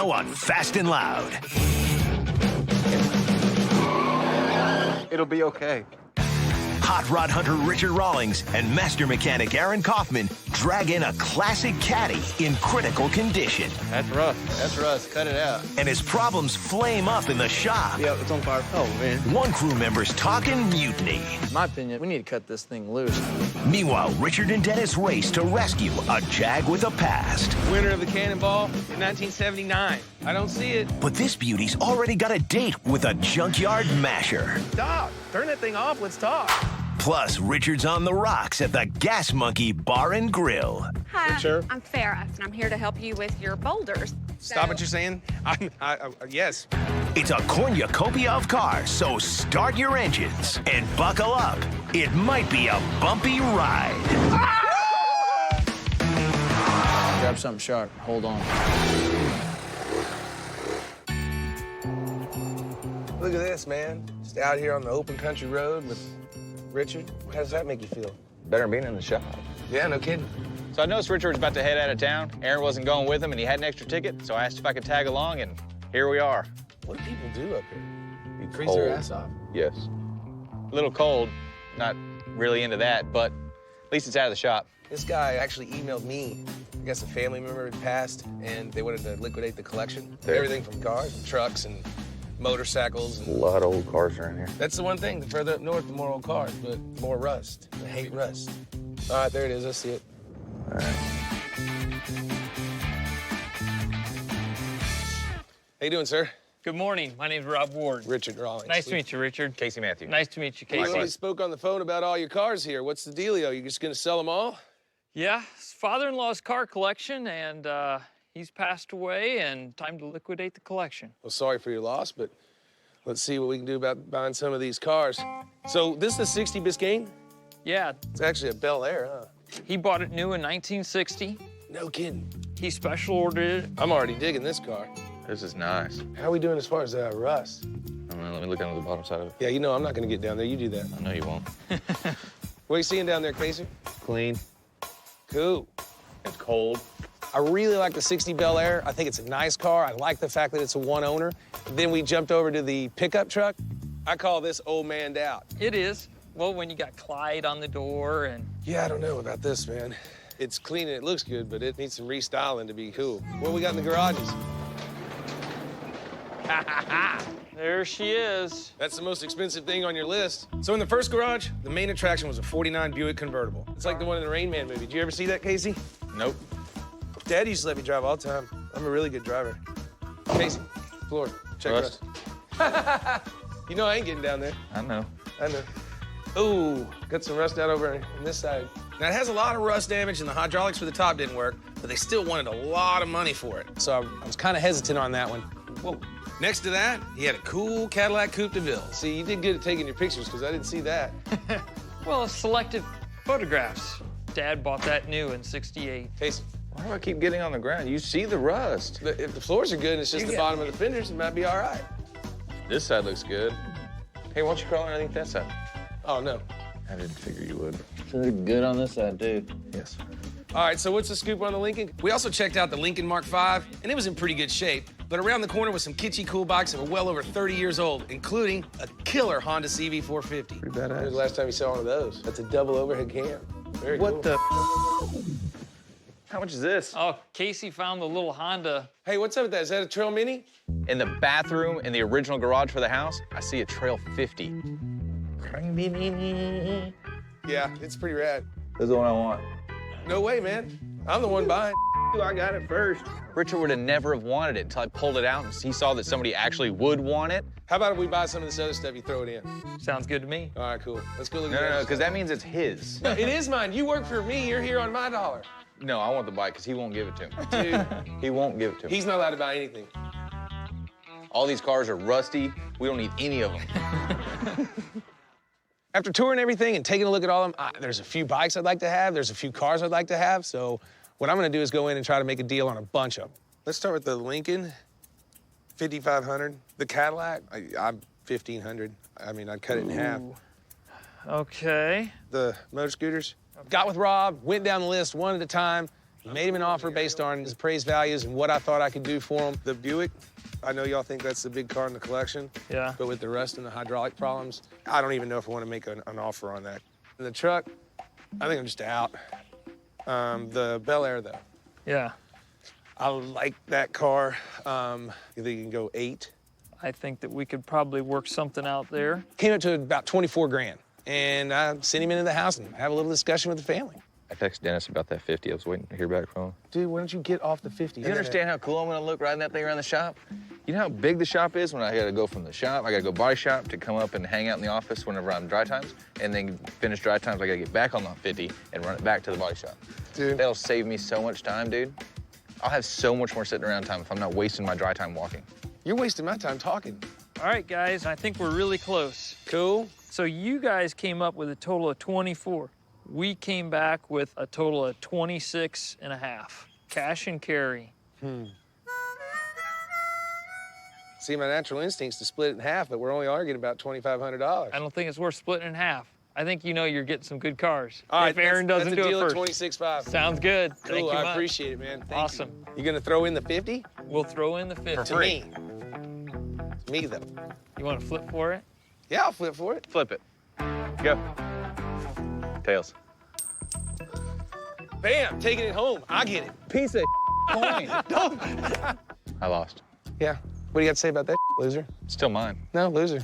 now on Fast and Loud. It'll be okay. Hot rod hunter Richard Rawlings and master mechanic Aaron Kaufman drag in a classic Caddy in critical condition. That's rough. That's rust. Cut it out. And his problems flame up in the shop. Yeah, it's on fire. Oh, man. One crew member's talking mutiny. In my opinion, we need to cut this thing loose. Meanwhile, Richard and Dennis race to rescue a Jag with a past. Winner of the Cannonball in 1979. I don't see it. But this beauty's already got a date with a junkyard masher. Stop. Turn that thing off. Let's talk. Plus, Richard's on the rocks at the Gas Monkey Bar and Grill. Hi, Sure. I'm Farrah, and I'm here to help you with your boulders. Stop what you're saying. Yes. It's a cornucopia of cars, so start your engines and buckle up. It might be a bumpy ride. Grab something sharp. Hold on. Look at this, man. Just out here on the open country road with Richard. How does that make you feel? Better than being in the shop. Yeah, no kidding. So I noticed Richard was about to head out of town. Aaron wasn't going with him, and he had an extra ticket, so I asked if I could tag along, and here we are. What do people do up here? You freeze their ass off. Yes. A little cold. Not really into that, but at least it's out of the shop. This guy actually emailed me. I guess a family member had passed, and they wanted to liquidate the collection. There. Everything from cars, and trucks, and motorcycles. A lot of old cars are in here. That's the one thing. The further up north, the more old cars, but more rust. I hate rust. All right, there it is. I see it. All right. How you doing, sir? Good morning. My name's Rob Ward. Richard Rawlings. Nice to meet you, Richard. Casey Matthew. Nice to meet you, We Casey. only spoke on the phone about all your cars here. What's the dealio? You just gonna sell them all? Yeah, it's father-in-law's car collection, and he's passed away, and time to liquidate the collection. Well, sorry for your loss, but let's see what we can do about buying some of these cars. So this is the 60 Biscayne? Yeah, It's actually a Bel Air, huh? he bought it new in 1960. No kidding. He special ordered it. I'm already digging this car. This is nice. How are we doing as far as rust? I don't know, let me look under the bottom side of it. Yeah, you know I'm not gonna get down there. You do that. I know you won't. What are you seeing down there, Casey? Clean. Cool. It's cold. I really like the 60 Bel Air. I think it's a nice car. I like the fact that it's a one owner. Then we jumped over to the pickup truck. I call this old manned out. It is. Well, when you got Clyde on the door and... Yeah, I don't know about this, man. It's clean and it looks good, but it needs some restyling to be cool. What we got in the garages? There she is. That's the most expensive thing on your list. So in the first garage, the main attraction was a 49 Buick convertible. It's like the one in the Rain Man movie. Did you ever see that, Casey? Nope. Dad used to let me drive all the time. I'm a really good driver. Casey, floor, check rust. You know I ain't getting down there. I know. I know. Ooh, got some rust out over on this side. Now, it has a lot of rust damage, and the hydraulics for the top didn't work, but they still wanted a lot of money for it. So I was kind of hesitant on that one. Whoa. Next to that, he had a cool Cadillac Coupe de Ville. See, you did good at taking your pictures, because I didn't see that. Well, selected photographs. Dad bought that new in '68. Casey, Why do I keep getting on the ground? You see the rust. if the floors are good and it's just the bottom of the fenders, it might be all right. This side looks good. Hey, why don't you crawl underneath that side? Oh, no. I didn't figure you would. Look good on this side, too. Yes. All right, so what's the scoop on the Lincoln? We also checked out the Lincoln Mark V, and it was in pretty good shape. But around the corner was some kitschy cool bikes that were well over 30 years old, including a killer Honda CB450. Pretty badass. When was the last time you saw one of those? That's a double overhead cam. Very cool. What the? How much is this? Oh, Casey found the little Honda. Hey, what's up with that? Is that a Trail Mini? In the bathroom in the original garage for the house, I see a Trail 50. Yeah, it's pretty rad. This is the one I want. No way, man. I'm the one buying. I got it first. Richard would have never have wanted it until I pulled it out and he saw that somebody actually would want it. How about if we buy some of this other stuff, you throw it in? Sounds good to me. All right, cool. Let's go look No, at no, no, that. because that means it's his. No, it is mine. You work for me. You're here on my dollar. No, I want the bike because he won't give it to me. Dude, He won't give it to me. he's not allowed to buy anything. All these cars are rusty. We don't need any of them. After touring everything and taking a look at all of them, there's a few bikes I'd like to have. There's a few cars I'd like to have. So what I'm going to do is go in and try to make a deal on a bunch of them. Let's start with the Lincoln, 5,500. The Cadillac, I'm 1,500. I mean, I'd cut it in half. Okay. The motor scooters. Got with Rob, went down the list one at a time. Made him an offer based on his appraised values and what I thought I could do for him. The Buick, I know y'all think that's the big car in the collection. Yeah. But with the rust and the hydraulic problems, I don't even know if I want to make an offer on that. The truck, I think I'm just out. The Bel Air, though. Yeah. I like that car. You think you can go 8? I think that we could probably work something out there. Came up to about 24 grand. And I sent him into the house and have a little discussion with the family. I texted Dennis about that 50. I was waiting to hear back from him. Dude, why don't you get off the 50? You understand how cool I'm gonna look riding that thing around the shop? You know how big the shop is when I gotta go from the shop, I gotta go body shop to come up and hang out in the office whenever I'm dry times, and then finish dry times, I gotta get back on the 50 and run it back to the body shop. Dude. That'll save me so much time, dude. I'll have so much more sitting around time if I'm not wasting my dry time walking. You're wasting my time talking. All right, guys, I think we're really close. Cool. So you guys came up with a total of 24. We came back with a total of 26 and a half. Cash and carry. See, my natural instinct's to split it in half, but we're only arguing about $2,500. I don't think it's worth splitting in half. I think you know you're getting some good cars. All right, if Aaron that's doesn't a do deal it at first. 26.5. Sounds good. Cool, Thank you I much. appreciate it, man. Thank Awesome. You gonna throw in the 50? We'll throw in the 50. To me. Me, though. You want to flip for it? Yeah, I'll flip for it. Flip it. Go. Tails. Bam, taking it home. I get it. Piece of coin. I lost. Yeah. What do you got to say about that, loser? Still mine. No, loser.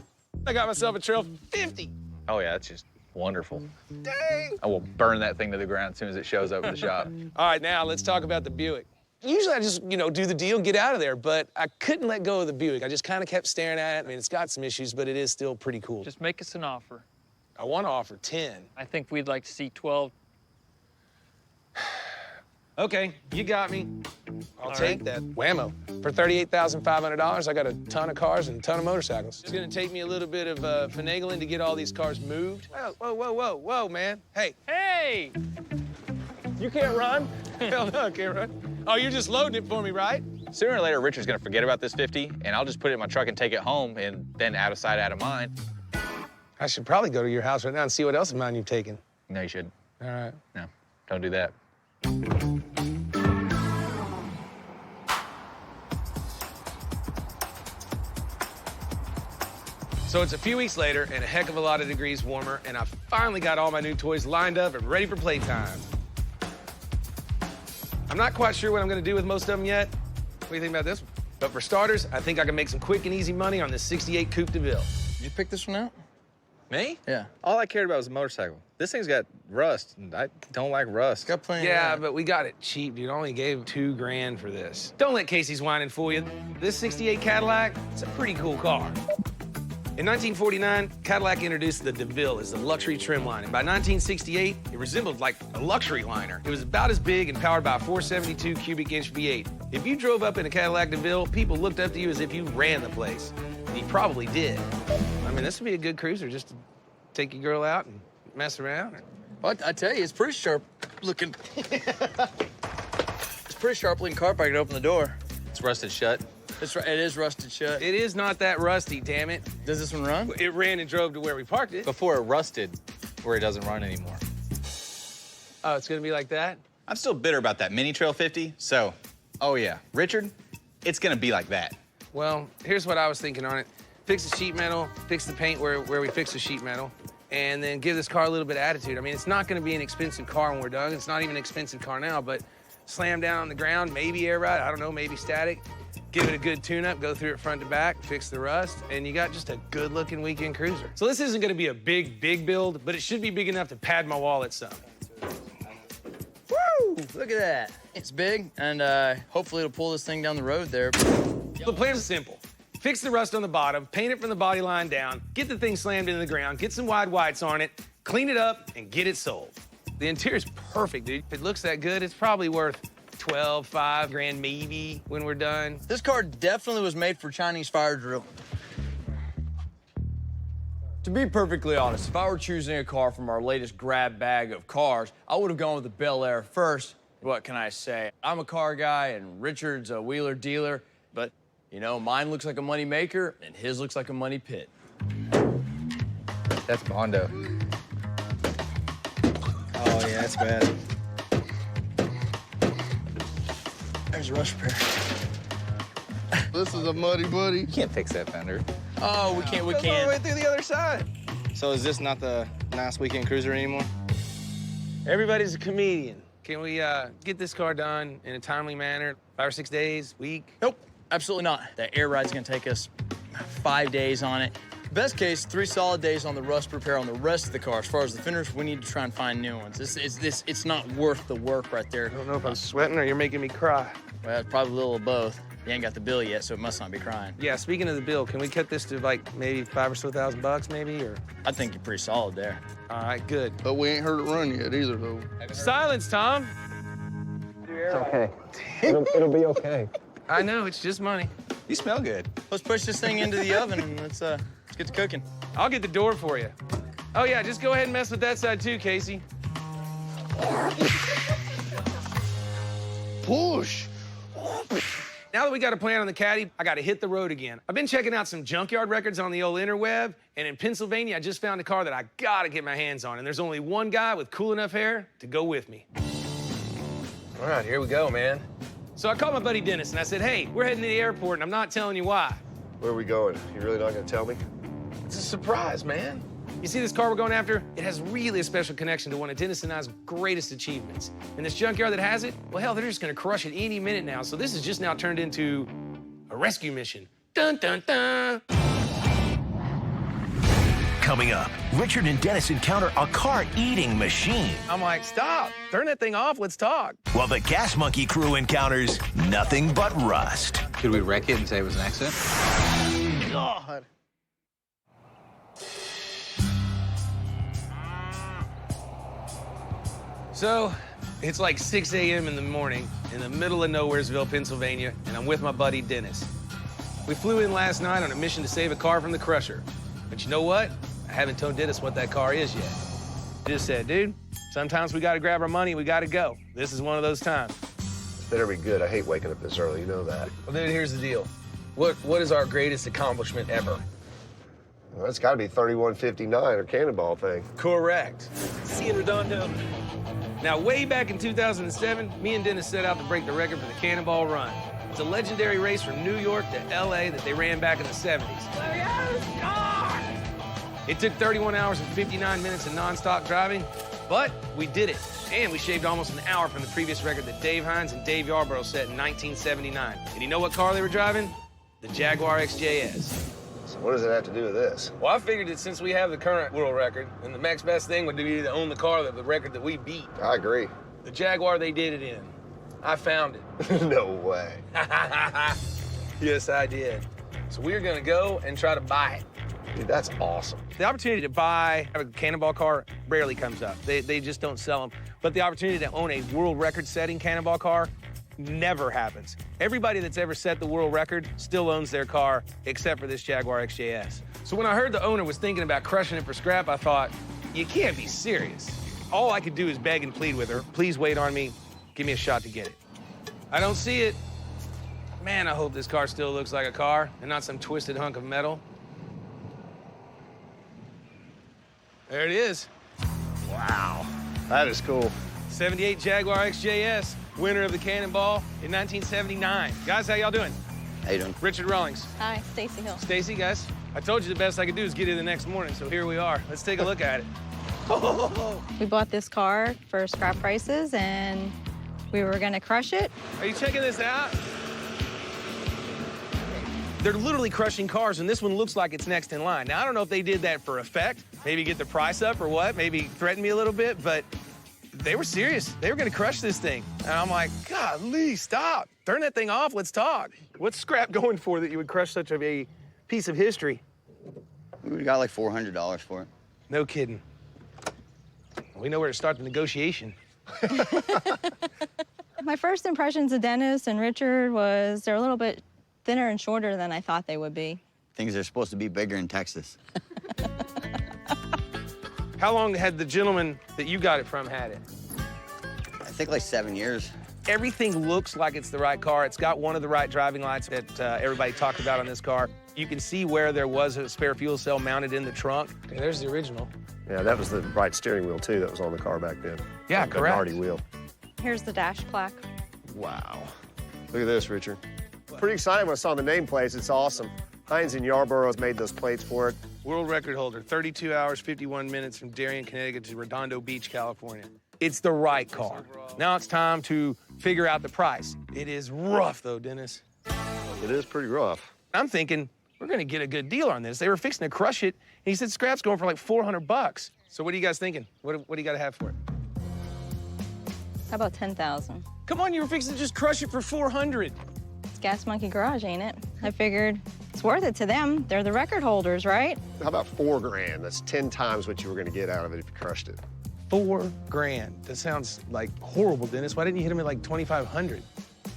I got myself a trail 50. Oh yeah, that's just wonderful. Dang. I will burn that thing to the ground as soon as it shows up at the shop. All right, now let's talk about the Buick. Usually I just, do the deal and get out of there, but I couldn't let go of the Buick. I just kind of kept staring at it. I mean, it's got some issues, but it is still pretty cool. Just make us an offer. I want to offer 10. I think we'd like to see 12. Okay, you got me. I'll All take right. that. Whammo. For $38,500, I got a ton of cars and a ton of motorcycles. It's gonna take me a little bit of finagling to get all these cars moved. Whoa, man. Hey, Hey! you can't run? Hell no, I can't run. Oh, you're just loading it for me, right? Sooner or later, Richard's gonna forget about this 50, and I'll just put it in my truck and take it home, and then out of sight, out of mind. I should probably go to your house right now and see what else of mine you've taken. No, you shouldn't. All right. No, don't do that. So it's a few weeks later and a heck of a lot of degrees warmer, and I finally got all my new toys lined up and ready for playtime. I'm not quite sure what I'm gonna do with most of them yet. What do you think about this one? But for starters, I think I can make some quick and easy money on this 68 Coupe de Ville. Did you pick this one out? Me? Yeah. All I cared about was a motorcycle. This thing's got rust, and I don't like rust. Got plenty Yeah, of but we got it cheap, dude. Only gave $2 grand for this. Don't let Casey's whining fool you. This 68 Cadillac, it's a pretty cool car. In 1949, Cadillac introduced the DeVille as a luxury trim line, and by 1968, it resembled like a luxury liner. It was about as big and powered by a 472 cubic inch V8. If you drove up in a Cadillac DeVille, people looked up to you as if you ran the place. And you probably did. I mean, this would be a good cruiser just to take your girl out and mess around. Well, I tell you, it's pretty sharp looking. It's pretty sharp looking car if I could open the door. It's rusted shut. It is rusted shut. It is not that rusty, damn it. Does this one run? It ran and drove to where we parked it. Before it rusted, where it doesn't run anymore. Oh, it's gonna be like that? I'm still bitter about that Mini Trail 50, so, oh yeah, Richard, it's gonna be like that. Well, here's what I was thinking on it. Fix the sheet metal, fix the paint where we fix the sheet metal, and then give this car a little bit of attitude. I mean, it's not gonna be an expensive car when we're done. It's not even an expensive car now, but slam down on the ground, maybe air ride, I don't know, maybe static. Give it a good tune-up, go through it front to back, fix the rust, and you got just a good-looking weekend cruiser. So this isn't gonna be a big build, but it should be big enough to pad my wallet some. Woo! Look at that. It's big, and hopefully it'll pull this thing down the road there. The plan is simple. Fix the rust on the bottom, paint it from the body line down, get the thing slammed into the ground, get some wide whites on it, clean it up, and get it sold. The interior's perfect, dude. If it looks that good, it's probably worth 12, 5 grand maybe when we're done. This car definitely was made for Chinese fire drill. To be perfectly honest, if I were choosing a car from our latest grab bag of cars, I would have gone with the Bel Air first. What can I say? I'm a car guy and Richard's a wheeler dealer, but mine looks like a money maker and his looks like a money pit. That's Bondo. Oh, yeah, that's bad. There's a rust repair. This is a muddy buddy. You can't fix that fender. Oh, we can't. Goes all the way through the other side. So is this not the nice weekend cruiser anymore? Everybody's a comedian. Can we get this car done in a timely manner? 5 or 6 days, week? Nope, absolutely not. That air ride's gonna take us 5 days on it. Best case, 3 solid days on the rust repair on the rest of the car. As far as the fenders, we need to try and find new ones. It's not worth the work right there. I don't know if I'm sweating or you're making me cry. Well, it's probably a little of both. You ain't got the bill yet, so it must not be crying. Yeah, speaking of the bill, can we cut this to like maybe $5,000 or so $1,000 maybe, or? I think you're pretty solid there. All right, good. But we ain't heard it run yet either, though. Silence, Tom. It's okay. It'll be okay. I know, it's just money. You smell good. Let's push this thing into the oven and let's get to cooking. I'll get the door for you. Oh yeah, just go ahead and mess with that side too, Casey. Push. Now that we got a plan on the Caddy, I gotta hit the road again. I've been checking out some junkyard records on the old interweb, and in Pennsylvania, I just found a car that I gotta get my hands on, and there's only one guy with cool enough hair to go with me. All right, here we go, man. So I called my buddy Dennis, and I said, hey, we're heading to the airport, and I'm not telling you why. Where are we going? You really not gonna tell me? It's a surprise, man. You see this car we're going after? It has really a special connection to one of Dennis and I's greatest achievements. And this junkyard that has it, well, hell, they're just gonna crush it any minute now. So this has just now turned into a rescue mission. Dun, dun, dun. Coming up, Richard and Dennis encounter a car-eating machine, I'm like, stop, turn that thing off, let's talk. while the Gas Monkey crew encounters nothing but rust. Could we wreck it and say it was an accident? God. So, it's like 6 a.m. in the morning in the middle of Nowheresville, Pennsylvania, and I'm with my buddy Dennis. We flew in last night on a mission to save a car from the crusher. But you know what? I haven't told Dennis what that car is yet. Just said, dude, sometimes we gotta grab our money, we gotta go. This is one of those times. Better be good. I hate waking up this early, you know that. Well, dude, here's the deal. What is our greatest accomplishment ever? Well, it's gotta be 3159 or Cannonball thing. Correct. See you, Redondo. Now, way back in 2007, me and Dennis set out to break the record for the Cannonball Run. It's a legendary race from New York to LA that they ran back in the 70s. It took 31 hours and 59 minutes of nonstop driving, but we did it. And we shaved almost an hour from the previous record that Dave Hines and Dave Yarborough set in 1979. And you know what car they were driving? The Jaguar XJS. So what does it have to do with this? Well, I figured that since we have the current world record, then the next best thing would be to own the car, the record that we beat. I agree. The Jaguar they did it in. I found it. No way. Yes, I did. So we're gonna go and try to buy it. Dude, that's awesome. The opportunity to buy a Cannonball car rarely comes up. They just don't sell them. But the opportunity to own a world record-setting Cannonball car never happens. Everybody that's ever set the world record still owns their car, except for this Jaguar XJS. So when I heard the owner was thinking about crushing it for scrap, I thought, you can't be serious. All I could do is beg and plead with her. Please wait on me. Give me a shot to get it. I don't see it. Man, I hope this car still looks like a car and not some twisted hunk of metal. There it is. Wow. That is cool. 78 Jaguar XJS, winner of the Cannonball in 1979. Guys, how y'all doing? How you doing? Richard Rawlings. Hi, Stacy Hill. Stacy, guys. I told you the best I could do is get here the next morning, so here we are. Let's take a look at it. We bought this car for scrap prices, and we were gonna crush it. Are you checking this out? They're literally crushing cars, and this one looks like it's next in line. Now, I don't know if they did that for effect, maybe get the price up or what, maybe threaten me a little bit, but they were serious. They were gonna crush this thing. And I'm like, golly, stop. Turn that thing off, let's talk. What's scrap going for that you would crush such a piece of history? We got like $400 for it. No kidding. We know where to start the negotiation. My first impressions of Dennis and Richard was they're a little bit thinner and shorter than I thought they would be. Things are supposed to be bigger in Texas. How long had the gentleman that you got it from had it? I think like 7 years. Everything looks like it's the right car. It's got one of the right driving lights that everybody talked about on this car. You can see where there was a spare fuel cell mounted in the trunk. Okay, there's the original. Yeah, that was the right steering wheel, too, that was on the car back then. Yeah, The correct. Bernardi wheel. Here's the dash plaque. Wow. Look at this, Richard. Pretty excited when I saw the nameplates. It's awesome. Hines and Yarborough made those plates for it. World record holder, 32 hours, 51 minutes from Darien, Connecticut to Redondo Beach, California. It's the right car. Now it's time to figure out the price. It is rough, though, Dennis. It is pretty rough. I'm thinking we're gonna get a good deal on this. They were fixing to crush it, and he said scrap's going for like 400 bucks. So what are you guys thinking? What do you gotta have for it? How about 10,000? Come on, you were fixing to just crush it for 400. It's Gas Monkey Garage, ain't it? I figured it's worth it to them. They're the record holders, right? How about $4 grand? That's 10 times what you were gonna get out of it if you crushed it. 4 grand. That sounds like horrible, Dennis. Why didn't you hit him at like 2,500?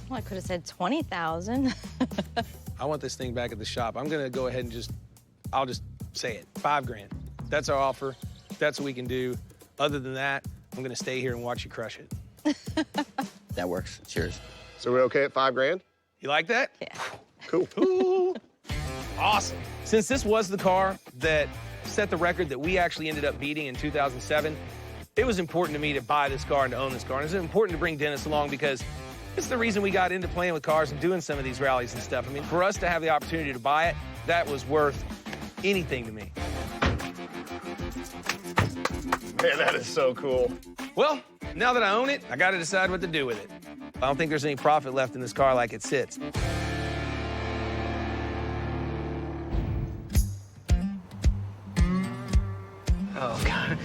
Well, I could have said 20,000. I want this thing back at the shop. I'm gonna go ahead and I'll just say it, 5 grand. That's our offer. That's what we can do. Other than that, I'm gonna stay here and watch you crush it. That works. It's yours. So we're okay at 5 grand? You like that? Yeah. Cool. Ooh. Awesome. Since this was the car that set the record that we actually ended up beating in 2007, it was important to me to buy this car and to own this car. And it's important to bring Dennis along because it's the reason we got into playing with cars and doing some of these rallies and stuff. I mean, for us to have the opportunity to buy it, that was worth anything to me. Man, that is so cool. Well, now that I own it, I got to decide what to do with it. I don't think there's any profit left in this car like it sits. Oh, God.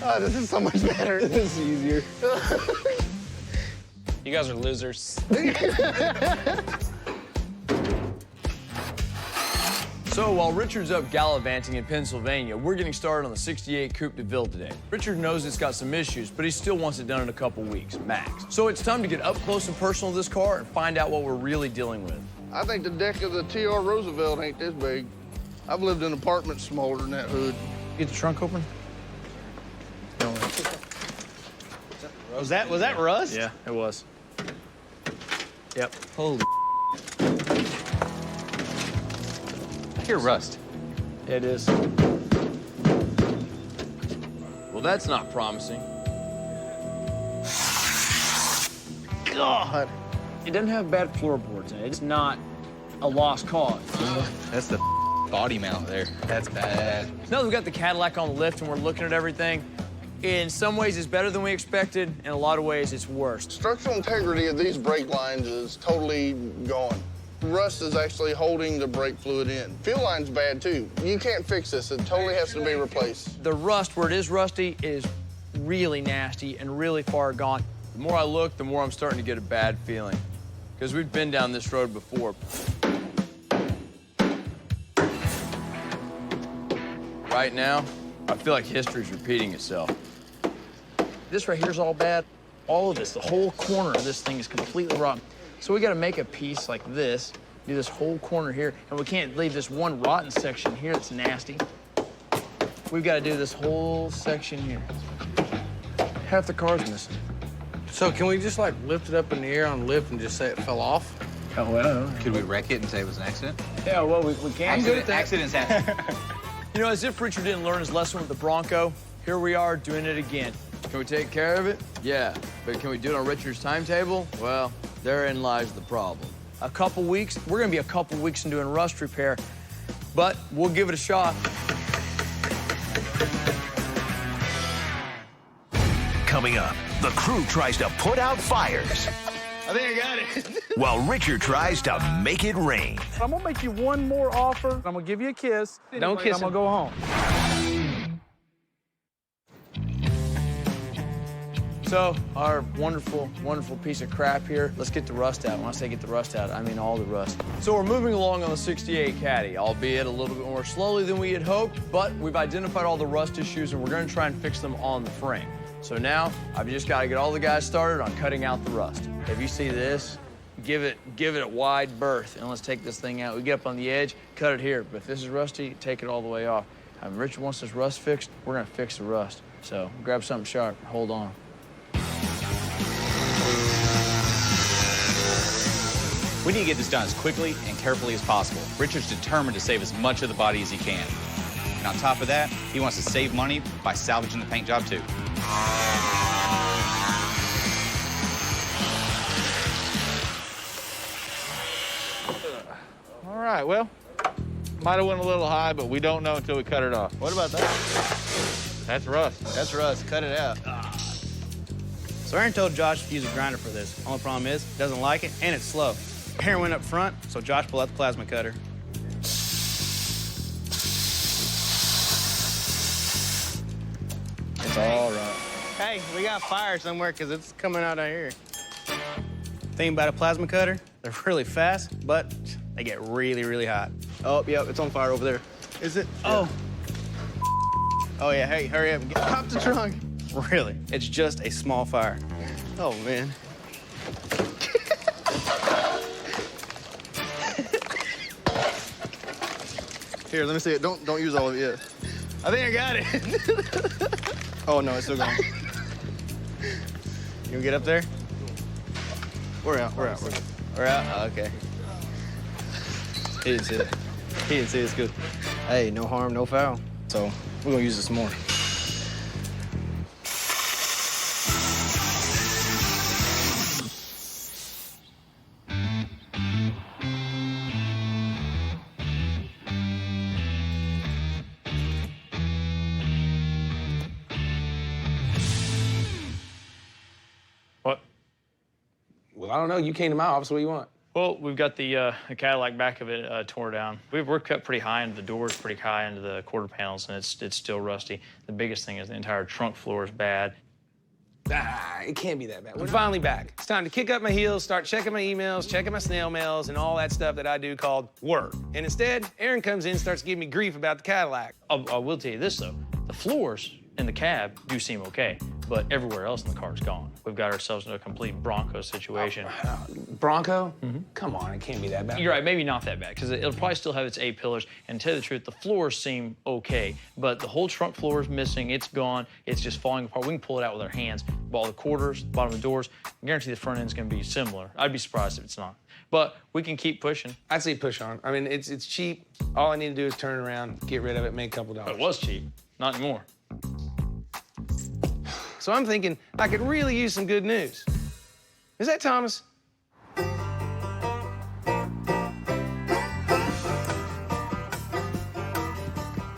Oh, this is so much better. This is easier. You guys are losers. So while Richard's up gallivanting in Pennsylvania, we're getting started on the 68 Coupe de Ville today. Richard knows it's got some issues, but he still wants it done in a couple weeks, max. So it's time to get up close and personal with this car and find out what we're really dealing with. I think the deck of the TR Roosevelt ain't this big. I've lived in apartments smaller than that hood. Get the trunk open. Was that rust? Yeah, it was. Yep. Holy. I hear rust. It is. Well, that's not promising. God. It doesn't have bad floorboards in it. It's not a lost cause. That's the body mount there. That's bad. Now that we've got the Cadillac on the lift and we're looking at everything, in some ways it's better than we expected, in a lot of ways it's worse. Structural integrity of these brake lines is totally gone. Rust is actually holding the brake fluid in. Fuel line's bad too. You can't fix this. It totally has to be replaced. The rust, where it is rusty, is really nasty and really far gone. The more I look, the more I'm starting to get a bad feeling. Because we've been down this road before. Right now, I feel like history's repeating itself. This right here's all bad. All of this, the whole corner of this thing is completely rotten. So we gotta make a piece like this, do this whole corner here, and we can't leave this one rotten section here that's nasty. We've gotta do this whole section here. Half the car's missing. So can we just like lift it up in the air on the lift and just say it fell off? Oh, well. Could we wreck it and say it was an accident? Yeah, well, we can do that. Accidents happen. You know, as if Richard didn't learn his lesson with the Bronco, here we are doing it again. Can we take care of it? Yeah. But can we do it on Richard's timetable? Well, therein lies the problem. A couple weeks? We're gonna be a couple weeks in doing rust repair, but we'll give it a shot. Coming up, the crew tries to put out fires I think I got it. while Richard tries to make it rain. I'm gonna make you one more offer. I'm gonna give you a kiss. Don't kiss I'm gonna go home. So, our wonderful, wonderful piece of crap here, let's get the rust out. When I say get the rust out, I mean all the rust. So we're moving along on the 68 Caddy, albeit a little bit more slowly than we had hoped, but we've identified all the rust issues and we're gonna try and fix them on the frame. So now, I've just gotta get all the guys started on cutting out the rust. If you see this, give it a wide berth, and let's take this thing out. We get up on the edge, cut it here, but if this is rusty, take it all the way off. Richard wants this rust fixed, we're gonna fix the rust. So grab something sharp, hold on. We need to get this done as quickly and carefully as possible. Richard's determined to save as much of the body as he can. And on top of that, he wants to save money by salvaging the paint job too. All right, well, might have went a little high, but we don't know until we cut it off. What about that? That's rust. That's rust. Cut it out. So Aaron told Josh to use a grinder for this. Only problem is, he doesn't like it, and it's slow. Aaron went up front, so Josh pulled out the plasma cutter. It's all right. Hey, we got fire somewhere because it's coming out of here. Thing about a plasma cutter, they're really fast, but they get really, really hot. Oh, yep, it's on fire over there. Is it? Oh. Oh, yeah, hey, hurry up and get Pop the trunk. Really? It's just a small fire. Oh, man. Here, let me see it. Don't use all of it yet. I think I got it. Oh, no, it's still going. You wanna get up there? We're out. We're out. We're out? Oh, okay. He didn't see it. He didn't see it. It's good. Hey, no harm, no foul. So we're gonna use this more. Well, I don't know. You came to my office. What do you want? Well, we've got the Cadillac back of it tore down. We're cut pretty high into the doors, pretty high into the quarter panels, and it's still rusty. The biggest thing is the entire trunk floor is bad. Ah, it can't be that bad. We're finally back. It's time to kick up my heels, start checking my emails, checking my snail mails, and all that stuff that I do called work. And instead, Aaron comes in and starts giving me grief about the Cadillac. I will tell you this, though. The floors in the cab do seem okay, but everywhere else in the car is gone. We've got ourselves in a complete Bronco situation. Bronco? Come on, it can't be that bad. You're right, maybe not that bad, because it'll probably still have its 8 pillars. And to tell you the truth, the floors seem okay, but the whole trunk floor is missing. It's gone. It's just falling apart. We can pull it out with our hands. But all the quarters, the bottom of the doors, I guarantee the front end's gonna be similar. I'd be surprised if it's not. But we can keep pushing. I'd say push on. I mean, it's cheap. All I need to do is turn it around, get rid of it, make a couple dollars. It was cheap, not anymore. So I'm thinking I could really use some good news. Is that Thomas?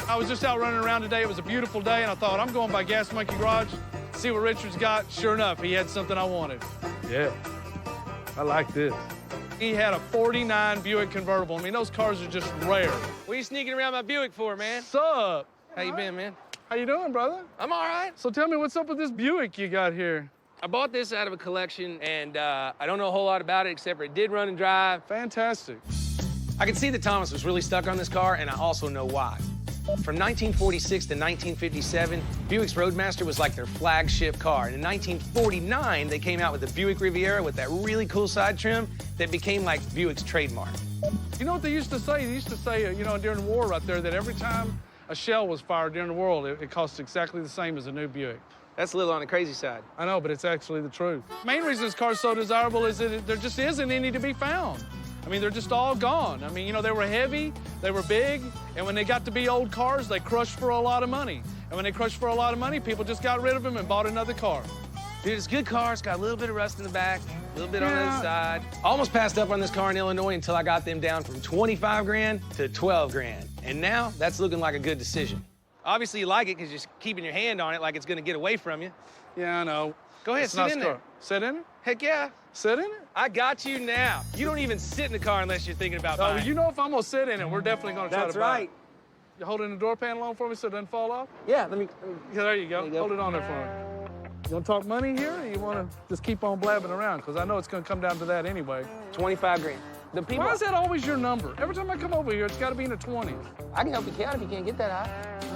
I was just out running around today. It was a beautiful day, and I thought, I'm going by Gas Monkey Garage, see what Richard's got. Sure enough, he had something I wanted. Yeah, I like this. He had a 49 Buick convertible. I mean, those cars are just rare. What are you sneaking around my Buick for, man? What's up? How you been, man? How you doing, brother? I'm all right. So tell me, what's up with this Buick you got here? I bought this out of a collection, and I don't know a whole lot about it, except for it did run and drive. Fantastic. I can see that Thomas was really stuck on this car, and I also know why. From 1946 to 1957, Buick's Roadmaster was like their flagship car. And in 1949, they came out with the Buick Riviera with that really cool side trim that became like Buick's trademark. You know what they used to say? They used to say, you know, during the war right there, that every time a shell was fired during the war, it cost exactly the same as a new Buick. That's a little on the crazy side. I know, but it's actually the truth. The main reason this car's so desirable is that there just isn't any to be found. I mean, they're just all gone. I mean, you know, they were heavy, they were big, and when they got to be old cars, they crushed for a lot of money. And when they crushed for a lot of money, people just got rid of them and bought another car. Dude, it's a good car. It's got a little bit of rust in the back, a little bit on the other side. I almost passed up on this car in Illinois until I got them down from 25 grand to 12 grand. And now, that's looking like a good decision. Obviously, you like it because you're keeping your hand on it like it's going to get away from you. Yeah, I know. Go ahead, It's a sit nice in car. there. Sit in it? Heck yeah. Sit in it? I got you now. You don't even sit in the car unless you're thinking about buying. Oh, you know if I'm going to sit in it, we're definitely going to try That's to buy right. it. You holding the door panel on for me so it doesn't fall off? Yeah, let me. Yeah, there you go. Hold it on there for me. You want to talk money here, or you want to just keep on blabbing around? Because I know it's going to come down to that anyway. 25 grand. The people. Why is that always your number? Every time I come over here, it's got to be in the 20s. I can help you count if you can't get that high.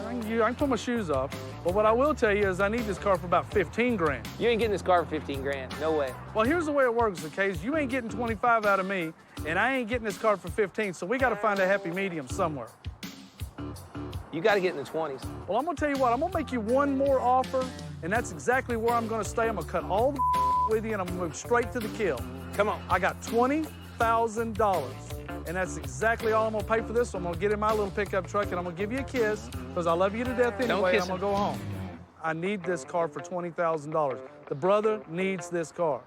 I can pull my shoes off. But what I will tell you is I need this car for about 15 grand. You ain't getting this car for 15 grand. No way. Well, here's the way it works, okay? You ain't getting 25 out of me, and I ain't getting this car for 15, so we got to find a happy medium somewhere. You got to get in the 20s. Well, I'm going to tell you what. I'm going to make you one more offer, and that's exactly where I'm going to stay. I'm going to cut all the with you, and I'm going to move straight to the kill. Come on. I got $20,000, and that's exactly all I'm going to pay for this. So I'm going to get in my little pickup truck, and I'm going to give you a kiss, because I love you to death anyway, and I'm going to go home. I need this car for $20,000. The brother needs this car.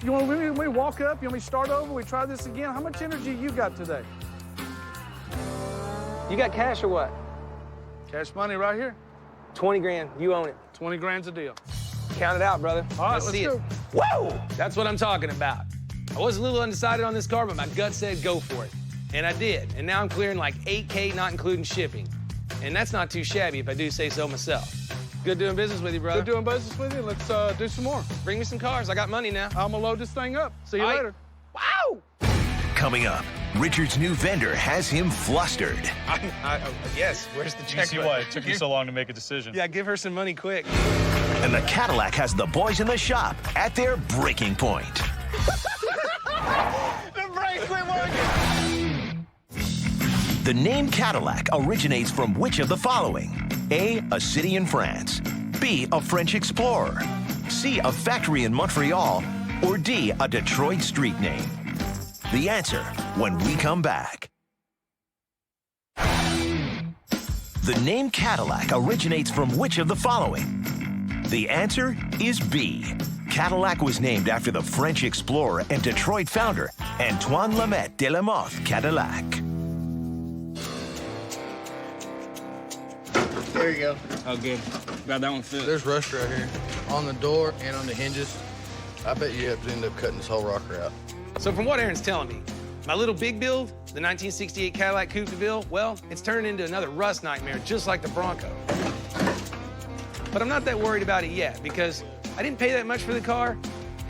You want me to walk up? You want me to start over? We try this again? How much energy you got today? You got cash or what? Cash money right here. 20 grand, you own it. 20 grand's a deal. Count it out, brother. All right, let's see go. it. Whoa! That's what I'm talking about. I was a little undecided on this car, but my gut said go for it. And I did. And now I'm clearing like 8K, not including shipping. And that's not too shabby if I do say so myself. Good doing business with you, brother. Good doing business with you. Let's do some more. Bring me some cars. I got money now. I'm gonna load this thing up. See you later. Wow! Coming up, Richard's new vendor has him flustered. Yes, where's the check? You see why it took you so long to make a decision. Yeah, give her some money quick. And the Cadillac has the boys in the shop at their breaking point. The brakes quit working! The name Cadillac originates from which of the following? A city in France. B, a French explorer. C, a factory in Montreal. Or D, a Detroit street name. The answer when we come back. The name Cadillac originates from which of the following? The answer is B. Cadillac was named after the French explorer and Detroit founder, Antoine Lamette de la Mothe Cadillac. There you go. Oh, good. Glad that one fit. There's rust right here on the door and on the hinges. I bet you have to end up cutting this whole rocker out. So from what Aaron's telling me, my little big build, the 1968 Cadillac Coupe de Ville, well, it's turned into another rust nightmare, just like the Bronco. But I'm not that worried about it yet, because I didn't pay that much for the car,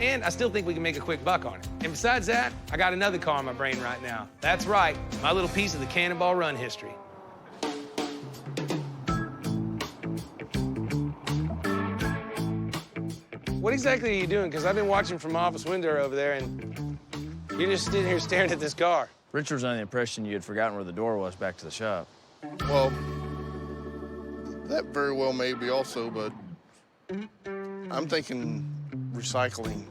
and I still think we can make a quick buck on it. And besides that, I got another car in my brain right now. That's right, my little piece of the Cannonball Run history. What exactly are you doing? Because I've been watching from my office window over there, and you're just sitting here staring at this car. Richard was under the impression you had forgotten where the door was back to the shop. Well, that very well may be also, but I'm thinking recycling.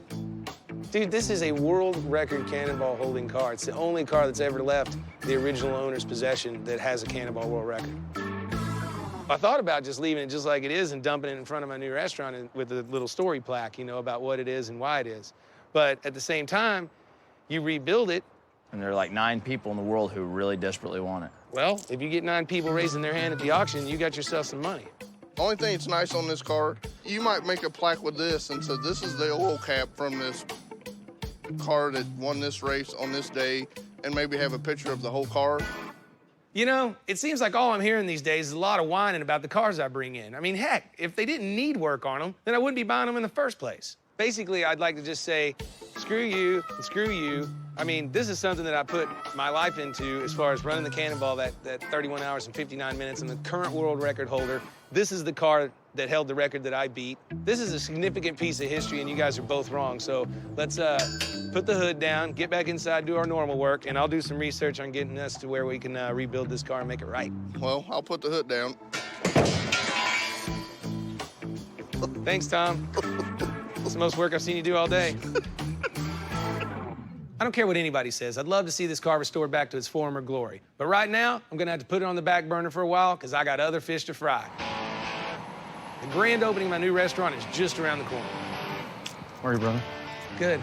Dude, this is a world record Cannonball holding car. It's the only car that's ever left the original owner's possession that has a Cannonball world record. I thought about just leaving it just like it is and dumping it in front of my new restaurant with a little story plaque, you know, about what it is and why it is. But at the same time, you rebuild it. And there are like 9 people in the world who really desperately want it. Well, if you get 9 people raising their hand at the auction, you got yourself some money. The only thing that's nice on this car, you might make a plaque with this and say, this is the oil cap from this car that won this race on this day, and maybe have a picture of the whole car. You know, it seems like all I'm hearing these days is a lot of whining about the cars I bring in. I mean, heck, if they didn't need work on them, then I wouldn't be buying them in the first place. Basically, I'd like to just say, screw you and screw you. I mean, this is something that I put my life into as far as running the Cannonball that 31 hours and 59 minutes. I'm the current world record holder. This is the car that held the record that I beat. This is a significant piece of history, and you guys are both wrong. So let's put the hood down, get back inside, do our normal work, and I'll do some research on getting us to where we can rebuild this car and make it right. Well, I'll put the hood down. Thanks, Tom. It's the most work I've seen you do all day. I don't care what anybody says. I'd love to see this car restored back to its former glory. But right now, I'm gonna have to put it on the back burner for a while because I got other fish to fry. The grand opening of my new restaurant is just around the corner. How are you, brother? Good.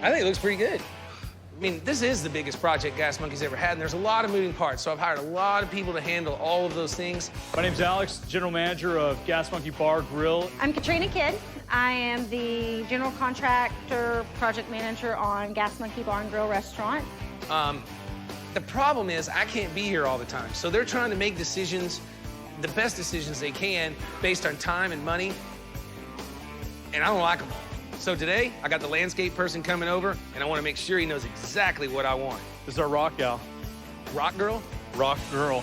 I think it looks pretty good. I mean, this is the biggest project Gas Monkey's ever had, and there's a lot of moving parts, so I've hired a lot of people to handle all of those things. My name's Alex, general manager of Gas Monkey Bar Grill. I'm Katrina Kidd. I am the general contractor, project manager on Gas Monkey Bar and Grill restaurant. The problem is I can't be here all the time, so they're trying to make decisions, the best decisions they can, based on time and money, and I don't like them. So today, I got the landscape person coming over, and I want to make sure he knows exactly what I want. This is our rock gal. Rock girl? Rock girl.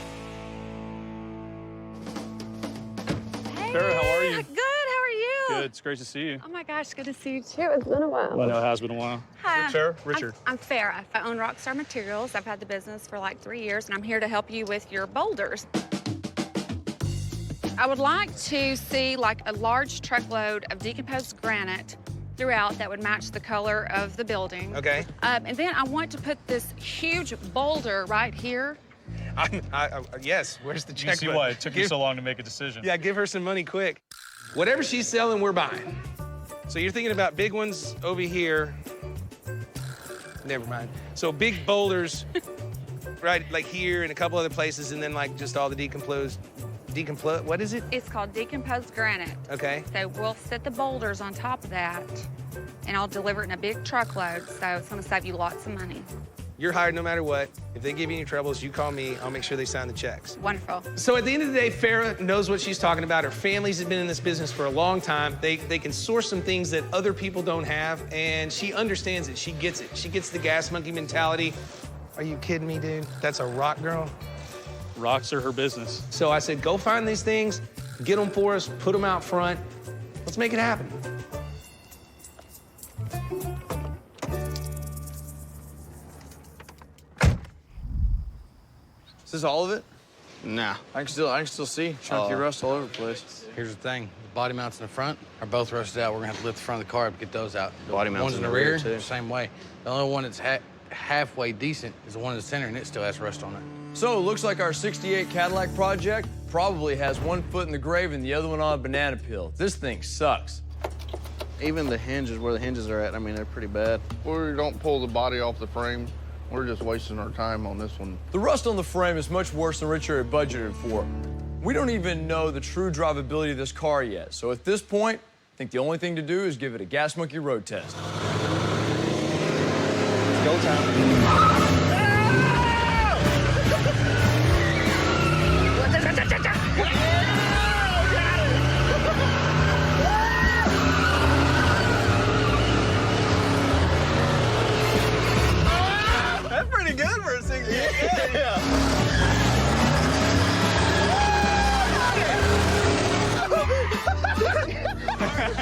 Hey, Farrah, how are you? Good, how are you? Good, it's great to see you. Oh my gosh, good to see you too. It's been a while. Well, I know it has been a while. Hi. Farrah, Richard. I'm Farrah. I own Rockstar Materials. I've had the business for like 3 years, and I'm here to help you with your boulders. I would like to see like a large truckload of decomposed granite throughout that would match the color of the building. Okay. And then I want to put this huge boulder right here. Yes, where's the check? You see why it took you so long to make a decision. Yeah, give her some money quick. Whatever she's selling, we're buying. So you're thinking about big ones over here, never mind. So big boulders, right, like here and a couple other places, and then like just all the decomposed, what is it? It's called decomposed granite. Okay. So we'll set the boulders on top of that, and I'll deliver it in a big truckload, so it's gonna save you lots of money. You're hired no matter what. If they give you any troubles, you call me. I'll make sure they sign the checks. Wonderful. So at the end of the day, Farrah knows what she's talking about. Her family's been in this business for a long time. They can source some things that other people don't have, and she understands it. She gets it. She gets the gas monkey mentality. Are you kidding me, dude? That's a rock girl? Rocks are her business. So I said, go find these things, get them for us, put them out front. Let's make it happen. Is this all of it? Nah. I can still see chunky rust all over the place. Here's the thing. The body mounts in the front are both rusted out. We're gonna have to lift the front of the car up to get those out. The Body mounts ones in the rear, too. Same way. The only one that's halfway decent is the one in the center, and it still has rust on it. So it looks like our 68 Cadillac project probably has one foot in the grave and the other one on a banana peel. This thing sucks. Even the hinges, where the hinges are at, I mean, they're pretty bad. We don't pull the body off the frame. We're just wasting our time on this one. The rust on the frame is much worse than Richard had budgeted for. We don't even know the true drivability of this car yet. So at this point, I think the only thing to do is give it a Gas Monkey road test. It's go time. That's pretty good for a 68. Yeah.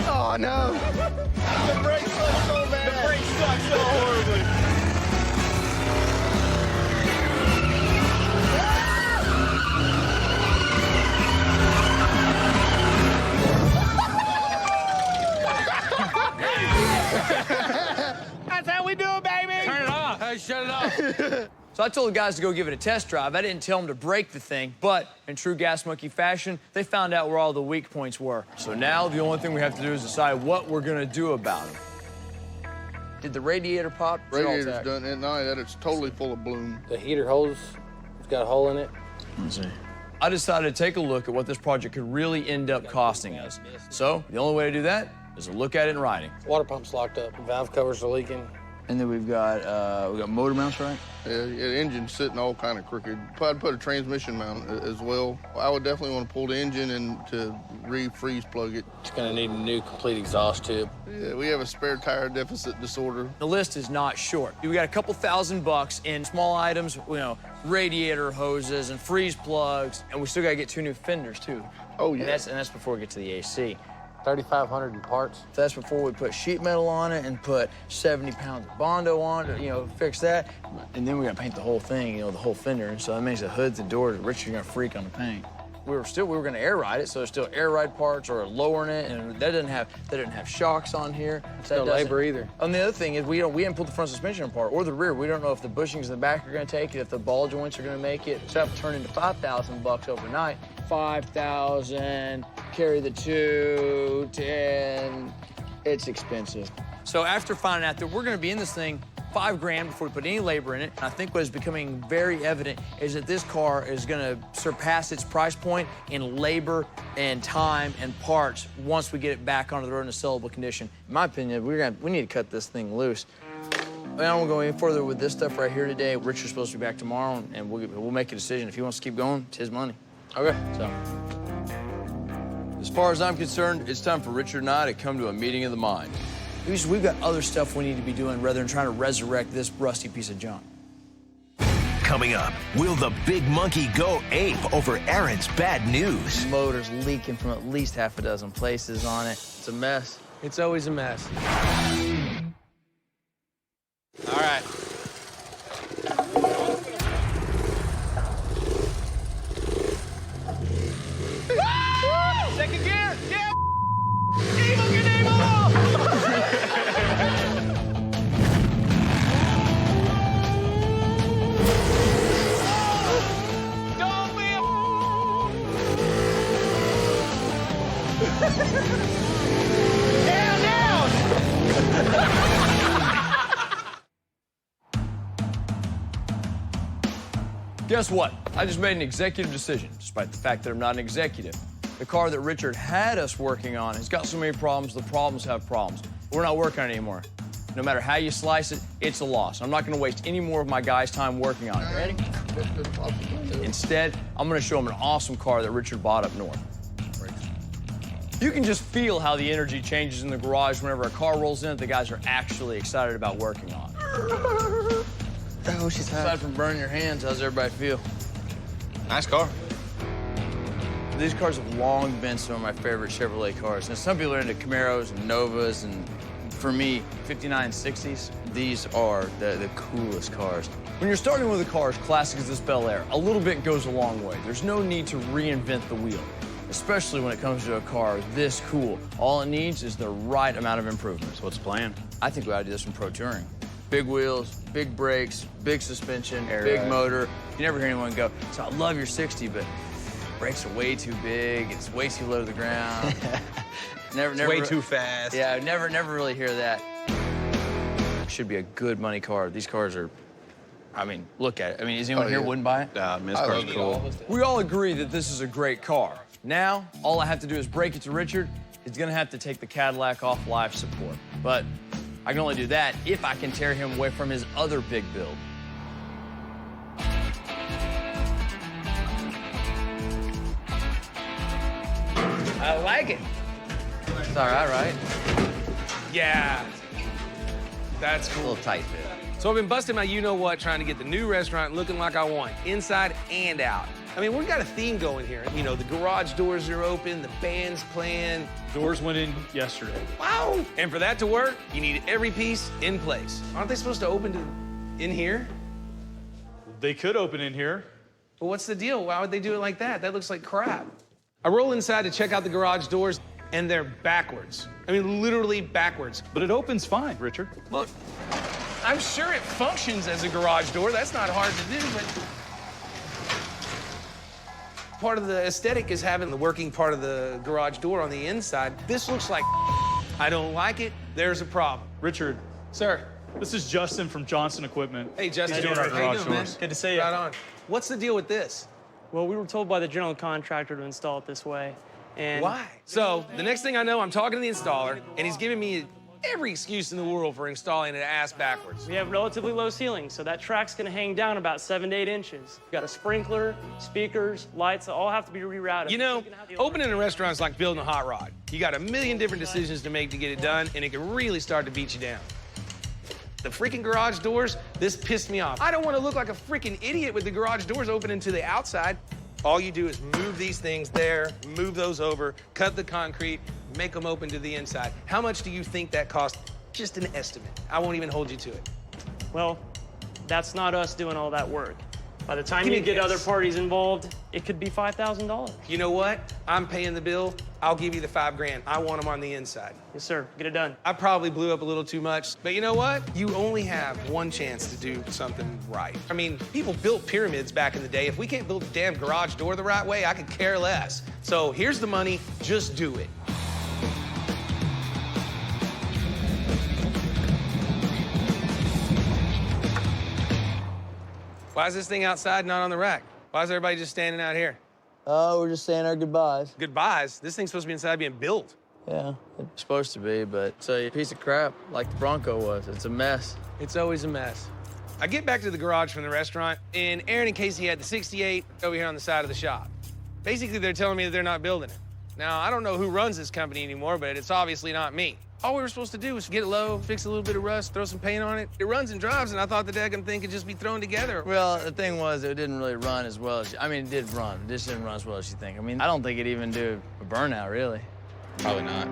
Oh, no. The brakes suck so bad. The brakes suck so horribly. That's how we do it, baby. Turn it off. Hey, shut it off. So I told the guys to go give it a test drive. I didn't tell them to break the thing, but in true Gas Monkey fashion, they found out where all the weak points were. So now the only thing we have to do is decide what we're gonna do about it. Did the radiator pop? Radiator's done at night. That it's totally full of bloom. The heater hose, it's got a hole in it. Let's see. I decided to take a look at what this project could really end up costing us. So the only way to do that is to look at it in writing. Water pump's locked up. Valve covers are leaking. And then we've got motor mounts, right? Yeah, the engine's sitting all kind of crooked. I'd put a transmission mount as well. I would definitely want to pull the engine and to refreeze plug it. It's gonna need a new complete exhaust tube. Yeah, we have a spare tire deficit disorder. The list is not short. We got a couple $1,000 in small items, you know, radiator hoses and freeze plugs, and we still gotta get 2 new fenders too. Oh yeah. And that's before we get to the AC. 3,500 in parts. That's before we put sheet metal on it and put 70 pounds of Bondo on it, you know, fix that. And then we gotta paint the whole thing, you know, the whole fender. And so that means the hoods and doors, Richard's gonna freak on the paint. We were gonna air ride it, so there's still air ride parts or lowering it, and that didn't have shocks on here. So no labor either. And the other thing is we haven't pulled the front suspension apart or the rear. We don't know if the bushings in the back are gonna take it, if the ball joints are gonna make it. So that turned into $5,000 overnight. 5,000, carry the 2, 10. It's expensive. So after finding out that we're gonna be in this thing $5 grand before we put any labor in it, I think what is becoming very evident is that this car is gonna surpass its price point in labor and time and parts once we get it back onto the road in a sellable condition. In my opinion, we need to cut this thing loose. I don't want to go any further with this stuff right here today. Richard's supposed to be back tomorrow, and we'll make a decision. If he wants to keep going, it's his money. Okay. So, as far as I'm concerned, it's time for Richard and I to come to a meeting of the mind. We've got other stuff we need to be doing rather than trying to resurrect this rusty piece of junk. Coming up, will the big monkey go ape over Aaron's bad news? Motor's leaking from at least half a dozen places on it. It's a mess. It's always a mess. All right. Second gear! Yeah! Evil, get evil! Don't be a... Down, down! Guess what? I just made an executive decision, despite the fact that I'm not an executive. The car that Richard had us working on has got so many problems, the problems have problems. We're not working on it anymore. No matter how you slice it, it's a loss. I'm not gonna waste any more of my guys' time working on it. Ready? Instead, I'm gonna show them an awesome car that Richard bought up north. You can just feel how the energy changes in the garage whenever a car rolls in that the guys are actually excited about working on. Oh, she's hot. Aside from burning your hands, how's everybody feel? Nice car. These cars have long been some of my favorite Chevrolet cars. Now, some people are into Camaros and Novas, and for me, 59 60s, these are the coolest cars. When you're starting with a car as classic as this Bel Air, a little bit goes a long way. There's no need to reinvent the wheel, especially when it comes to a car this cool. All it needs is the right amount of improvements. What's the plan? I think we ought to do this in pro touring. Big wheels, big brakes, big suspension, Air big ride. motor. You never hear anyone go, so I love your 60, but brakes are way too big, it's way too low to the ground. never way too fast. Yeah, never really hear that. Should be a good money car. These cars are, I mean, look at it. I mean, is anyone here wouldn't buy it? This car's cool. We all agree that this is a great car. Now, all I have to do is break it to Richard. He's gonna have to take the Cadillac off life support. But I can only do that if I can tear him away from his other big build. I like it. It's all right, right? Yeah. That's cool. A little tight fit. So I've been busting my you-know-what trying to get the new restaurant looking like I want, inside and out. I mean, we've got a theme going here. You know, the garage doors are open, the band's playing. Doors went in yesterday. Wow! And for that to work, you need every piece in place. Aren't they supposed to open in here? They could open in here. But what's the deal? Why would they do it like that? That looks like crap. I roll inside to check out the garage doors, and they're backwards. I mean, literally backwards. But it opens fine, Richard. Look, I'm sure it functions as a garage door. That's not hard to do, but part of the aesthetic is having the working part of the garage door on the inside. This looks like I don't like it. There's a problem. Richard. Sir. This is Justin from Johnson Equipment. Hey, Justin. He's doing our How you garage doing, man? doors. Good to see you. Right on. What's the deal with this? Well, we were told by the general contractor to install it this way. And Why? So the next thing I know, I'm talking to the installer, and he's giving me every excuse in the world for installing it ass backwards. we have relatively low ceilings, so that track's gonna hang down about 7 to 8 inches. We've got a sprinkler, speakers, lights, all have to be rerouted. You know, opening a restaurant is like building a hot rod. You got a million different decisions to make to get it done, and it can really start to beat you down. The freaking garage doors, this pissed me off. I don't want to look like a freaking idiot with the garage doors opening to the outside. All you do is move these things there, move those over, cut the concrete, make them open to the inside. How much do you think that cost? Just an estimate. I won't even hold you to it. Well, that's not us doing all that work. By the time Give me you a get guess. other parties involved, it could be $5,000. You know what? I'm paying the bill. I'll give you the $5 grand. I want them on the inside. Yes, sir. Get it done. I probably blew up a little too much, but you know what? You only have one chance to do something right. I mean, people built pyramids back in the day. If we can't build a damn garage door the right way, I could care less. So here's the money, just do it. Why is this thing outside, not on the rack? Why is everybody just standing out here? Oh, we're just saying our goodbyes. Goodbyes? This thing's supposed to be inside being built. Yeah, it's supposed to be, but it's a piece of crap like the Bronco was. It's a mess. It's always a mess. I get back to the garage from the restaurant, and Aaron and Casey had the 68 over here on the side of the shop. Basically, they're telling me that they're not building it. Now, I don't know who runs this company anymore, but it's obviously not me. All we were supposed to do was get it low, fix a little bit of rust, throw some paint on it. It runs and drives, and I thought the daggum thing could just be thrown together. Well, the thing was, it didn't really run as well as I mean, it did run. It just didn't run as well as you think. I mean, I don't think it even did a burnout, really. Probably not.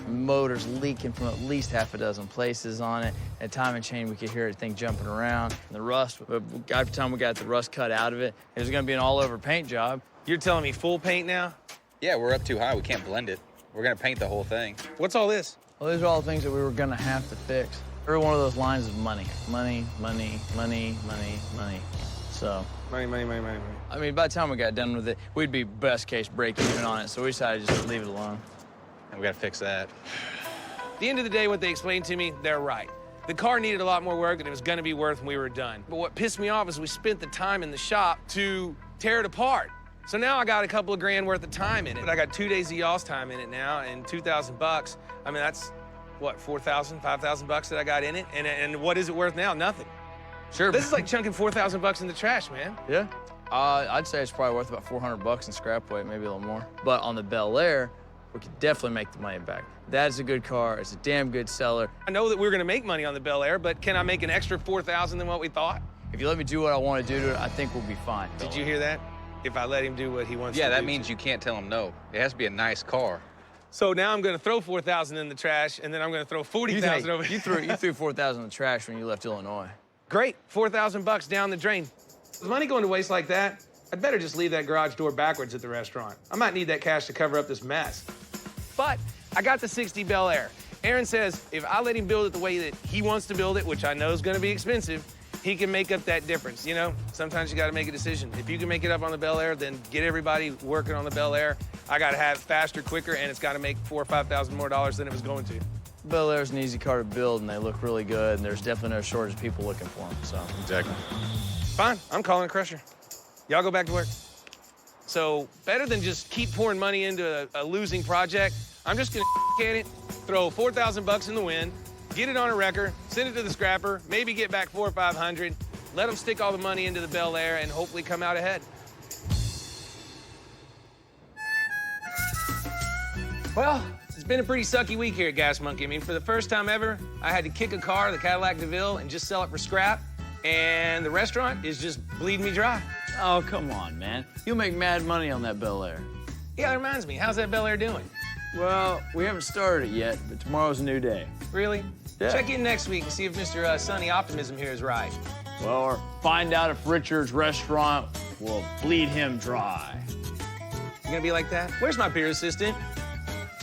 Motor's leaking from at least half a dozen places on it. At time and chain, we could hear the thing jumping around. And the rust, by the time we got the rust cut out of it, it was gonna be an all-over paint job. You're telling me full paint now? Yeah, we're up too high. We can't blend it. We're gonna paint the whole thing. What's all this? Well, these are all the things that we were gonna have to fix. Every one of those lines is money. Money, money, money, money, money. So. Money, money, money, money, money. I mean, by the time we got done with it, we'd be best case break even on it, so we decided just to leave it alone. And we gotta fix that. At the end of the day, what they explained to me, they're right. The car needed a lot more work than it was gonna be worth when we were done. But what pissed me off is we spent the time in the shop to tear it apart. So now I got a couple of grand worth of time in it. But I got 2 days of y'all's time in it now and 2,000 bucks. I mean, that's what, 4,000, 5,000 bucks that I got in it? And what is it worth now? Nothing. Sure. This is like chunking 4,000 bucks in the trash, man. Yeah. I'd say it's probably worth about 400 bucks in scrap weight, maybe a little more. But on the Bel Air, we could definitely make the money back. That is a good car. It's a damn good seller. I know that we're gonna make money on the Bel Air, but can I make an extra 4,000 than what we thought? If you let me do what I want to do to it, I think we'll be fine. Did you hear that? If I let him do what he wants to do. Yeah, that means you can't tell him no. It has to be a nice car. So now I'm gonna throw 4,000 in the trash, and then I'm gonna throw 40,000 over. You threw 4,000 in the trash when you left Illinois. Great, 4,000 bucks down the drain. With money going to waste like that, I'd better just leave that garage door backwards at the restaurant. I might need that cash to cover up this mess. But I got the 60 Bel Air. Aaron says if I let him build it the way that he wants to build it, which I know is gonna be expensive, he can make up that difference. You know, sometimes you gotta make a decision. If you can make it up on the Bel Air, then get everybody working on the Bel Air. I gotta have it faster, quicker, and it's gotta make $4,000 or $5,000 more than it was going to. Bel Air's an easy car to build, and they look really good, and there's definitely no shortage of people looking for them, so. Exactly. Fine, I'm calling a crusher. Y'all go back to work. So better than just keep pouring money into a losing project, I'm just gonna at it, throw 4,000 bucks in the wind, get it on a wrecker, send it to the scrapper, maybe get back 400 or 500, let them stick all the money into the Bel Air and hopefully come out ahead. Well, it's been a pretty sucky week here at Gas Monkey. I mean, for the first time ever, I had to kick a car, the Cadillac DeVille, and just sell it for scrap, and the restaurant is just bleeding me dry. Oh, come on, man. You'll make mad money on that Bel Air. Yeah, that reminds me, how's that Bel Air doing? Well, we haven't started it yet, but tomorrow's a new day. Really? Yeah. Check in next week and see if Mr. Sunny Optimism here is right. Well, or find out if Richard's restaurant will bleed him dry. You gonna be like that? Where's my beer assistant?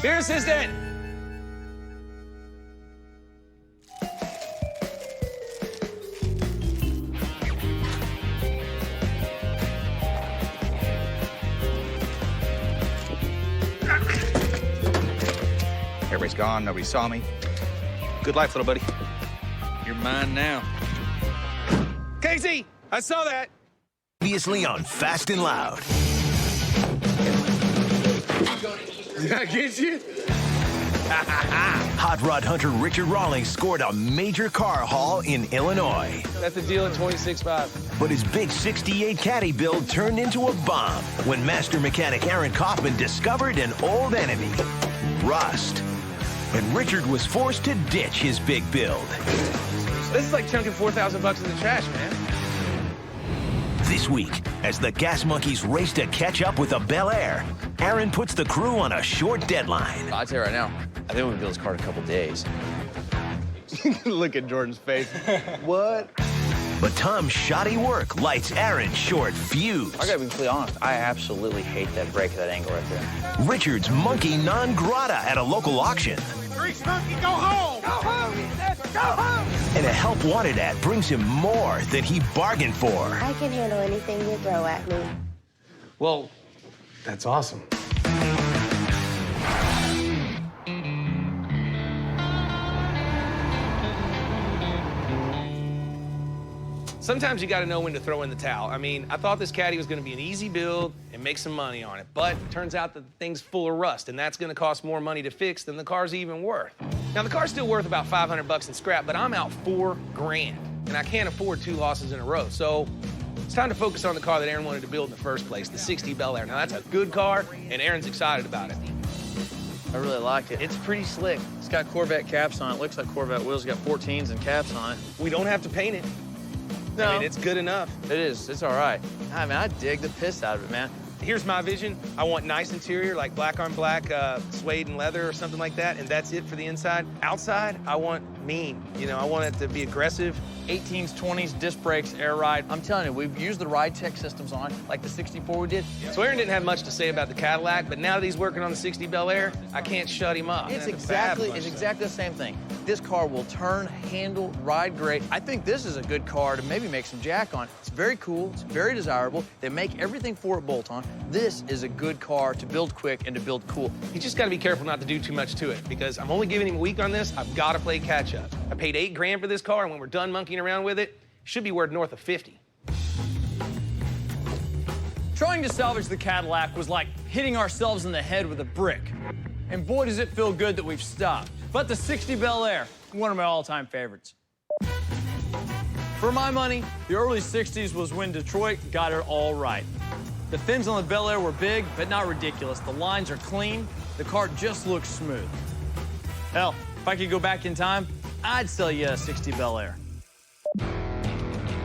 Beer assistant! Everybody's gone, nobody saw me. Good life, little buddy. You're mine now. Casey, I saw that. Previously on Fast and Loud. Did I get you? Hot rod hunter Richard Rawlings scored a major car haul in Illinois. That's the deal at 26.5. But his big 68 Caddy build turned into a bomb when master mechanic Aaron Kaufman discovered an old enemy, rust. And Richard was forced to ditch his big build. This is like chunking 4,000 bucks in the trash, man. This week, as the Gas Monkeys race to catch up with a Bel Air, Aaron puts the crew on a short deadline. I'll tell you right now, I think we can build this car in a couple days. Look at Jordan's face. What? But Tom's shoddy work lights Aaron's short fuse. I gotta be completely honest, I absolutely hate that brake at that angle right there. Richard's monkey non grata at a local auction. Grease monkey, go home! Go home! Go home! And a help wanted ad brings him more than he bargained for. I can handle anything you throw at me. Well, that's awesome. Sometimes you gotta know when to throw in the towel. I mean, I thought this Caddy was gonna be an easy build and make some money on it, but it turns out that the thing's full of rust, and that's gonna cost more money to fix than the car's even worth. Now, the car's still worth about 500 bucks in scrap, but I'm out 4 grand, and I can't afford 2 losses in a row. So it's time to focus on the car that Aaron wanted to build in the first place, the 60 Bel Air. Now, that's a good car, and Aaron's excited about it. I really like it. It's pretty slick. It's got Corvette caps on it. Looks like Corvette wheels. It's got 14s and caps on it. We don't have to paint it. No. I mean, it's good enough. It is. It's all right. I mean, I dig the piss out of it, man. Here's my vision. I want nice interior, like black on black, suede and leather or something like that, and that's it for the inside. Outside, I want mean. You know, I want it to be aggressive. 18s, 20s, disc brakes, air ride. I'm telling you, we've used the ride tech systems on it, like the 64 we did. So Aaron didn't have much to say about the Cadillac, but now that he's working on the 60 Bel Air, I can't shut him up. It's exactly the same thing. This car will turn, handle, ride great. I think this is a good car to maybe make some jack on. It's very cool, it's very desirable. They make everything for it bolt-on. This is a good car to build quick and to build cool. You just got to be careful not to do too much to it, because I'm only giving him a week on this. I've got to play catch up. I paid $8 grand for this car, and when we're done monkeying around with it, it should be worth north of 50. Trying to salvage the Cadillac was like hitting ourselves in the head with a brick. And boy, does it feel good that we've stopped. But the 60 Bel Air, one of my all-time favorites. For my money, the early 60s was when Detroit got it all right. The fins on the Bel Air were big, but not ridiculous. The lines are clean. The car just looks smooth. Hell, if I could go back in time, I'd sell you a 60 Bel Air.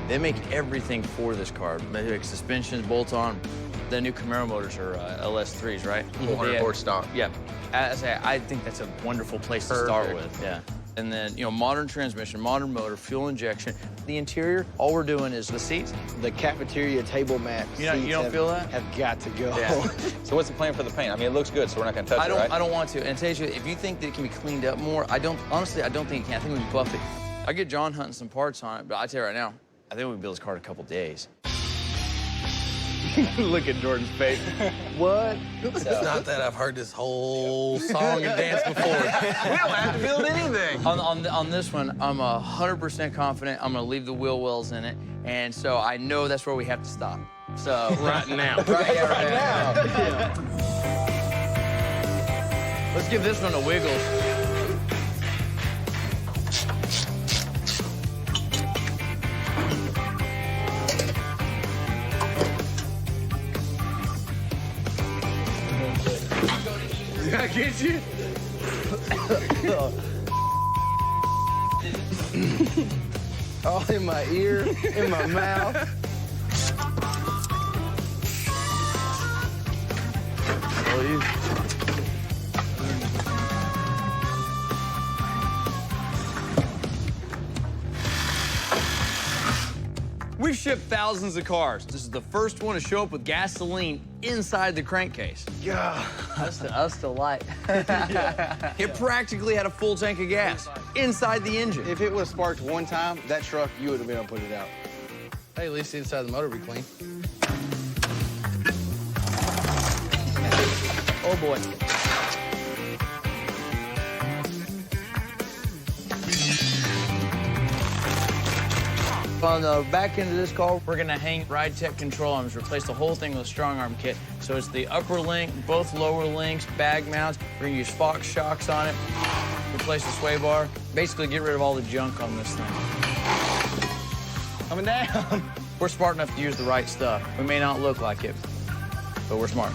They make everything for this car. They make suspensions, bolt-on. The new Camaro motors are LS3s, right? 400 horsepower. Yeah. I think that's a wonderful place to start with. Yeah. And then, you know, modern transmission, modern motor, fuel injection. The interior, all we're doing is the seats. The cafeteria table mat. You don't feel that? Have got to go. Yeah. So what's the plan for the paint? I mean, it looks good, so we're not gonna touch it, right? I don't want to. And tell you, if you think that it can be cleaned up more, honestly, I don't think it can. I think we can buff it. I get John hunting some parts on it, but I tell you right now, I think we can build this car in a couple days. Look at Jordan's face. What? It's not that I've heard this whole song and dance before. We don't have to build anything. On this one, I'm 100% confident I'm gonna leave the wheel wells in it, and so I know that's where we have to stop. So Right now. right now. Yeah. Let's give this one a wiggles. Did I get you? All in my ear, in my mouth. We've shipped thousands of cars. This is the first one to show up with gasoline inside the crankcase. Yeah. Us to light. It practically had a full tank of gas inside the engine. If it would have sparked one time, that truck, you would have been able to put it out. Hey, at least the inside of the motor will be clean. Oh, boy. On the back end of this car, we're gonna hang Ride Tech control arms, replace the whole thing with a strong arm kit. So it's the upper link, both lower links, bag mounts. We're gonna use Fox shocks on it, replace the sway bar, basically get rid of all the junk on this thing. Coming down. We're smart enough to use the right stuff. We may not look like it, but we're smart.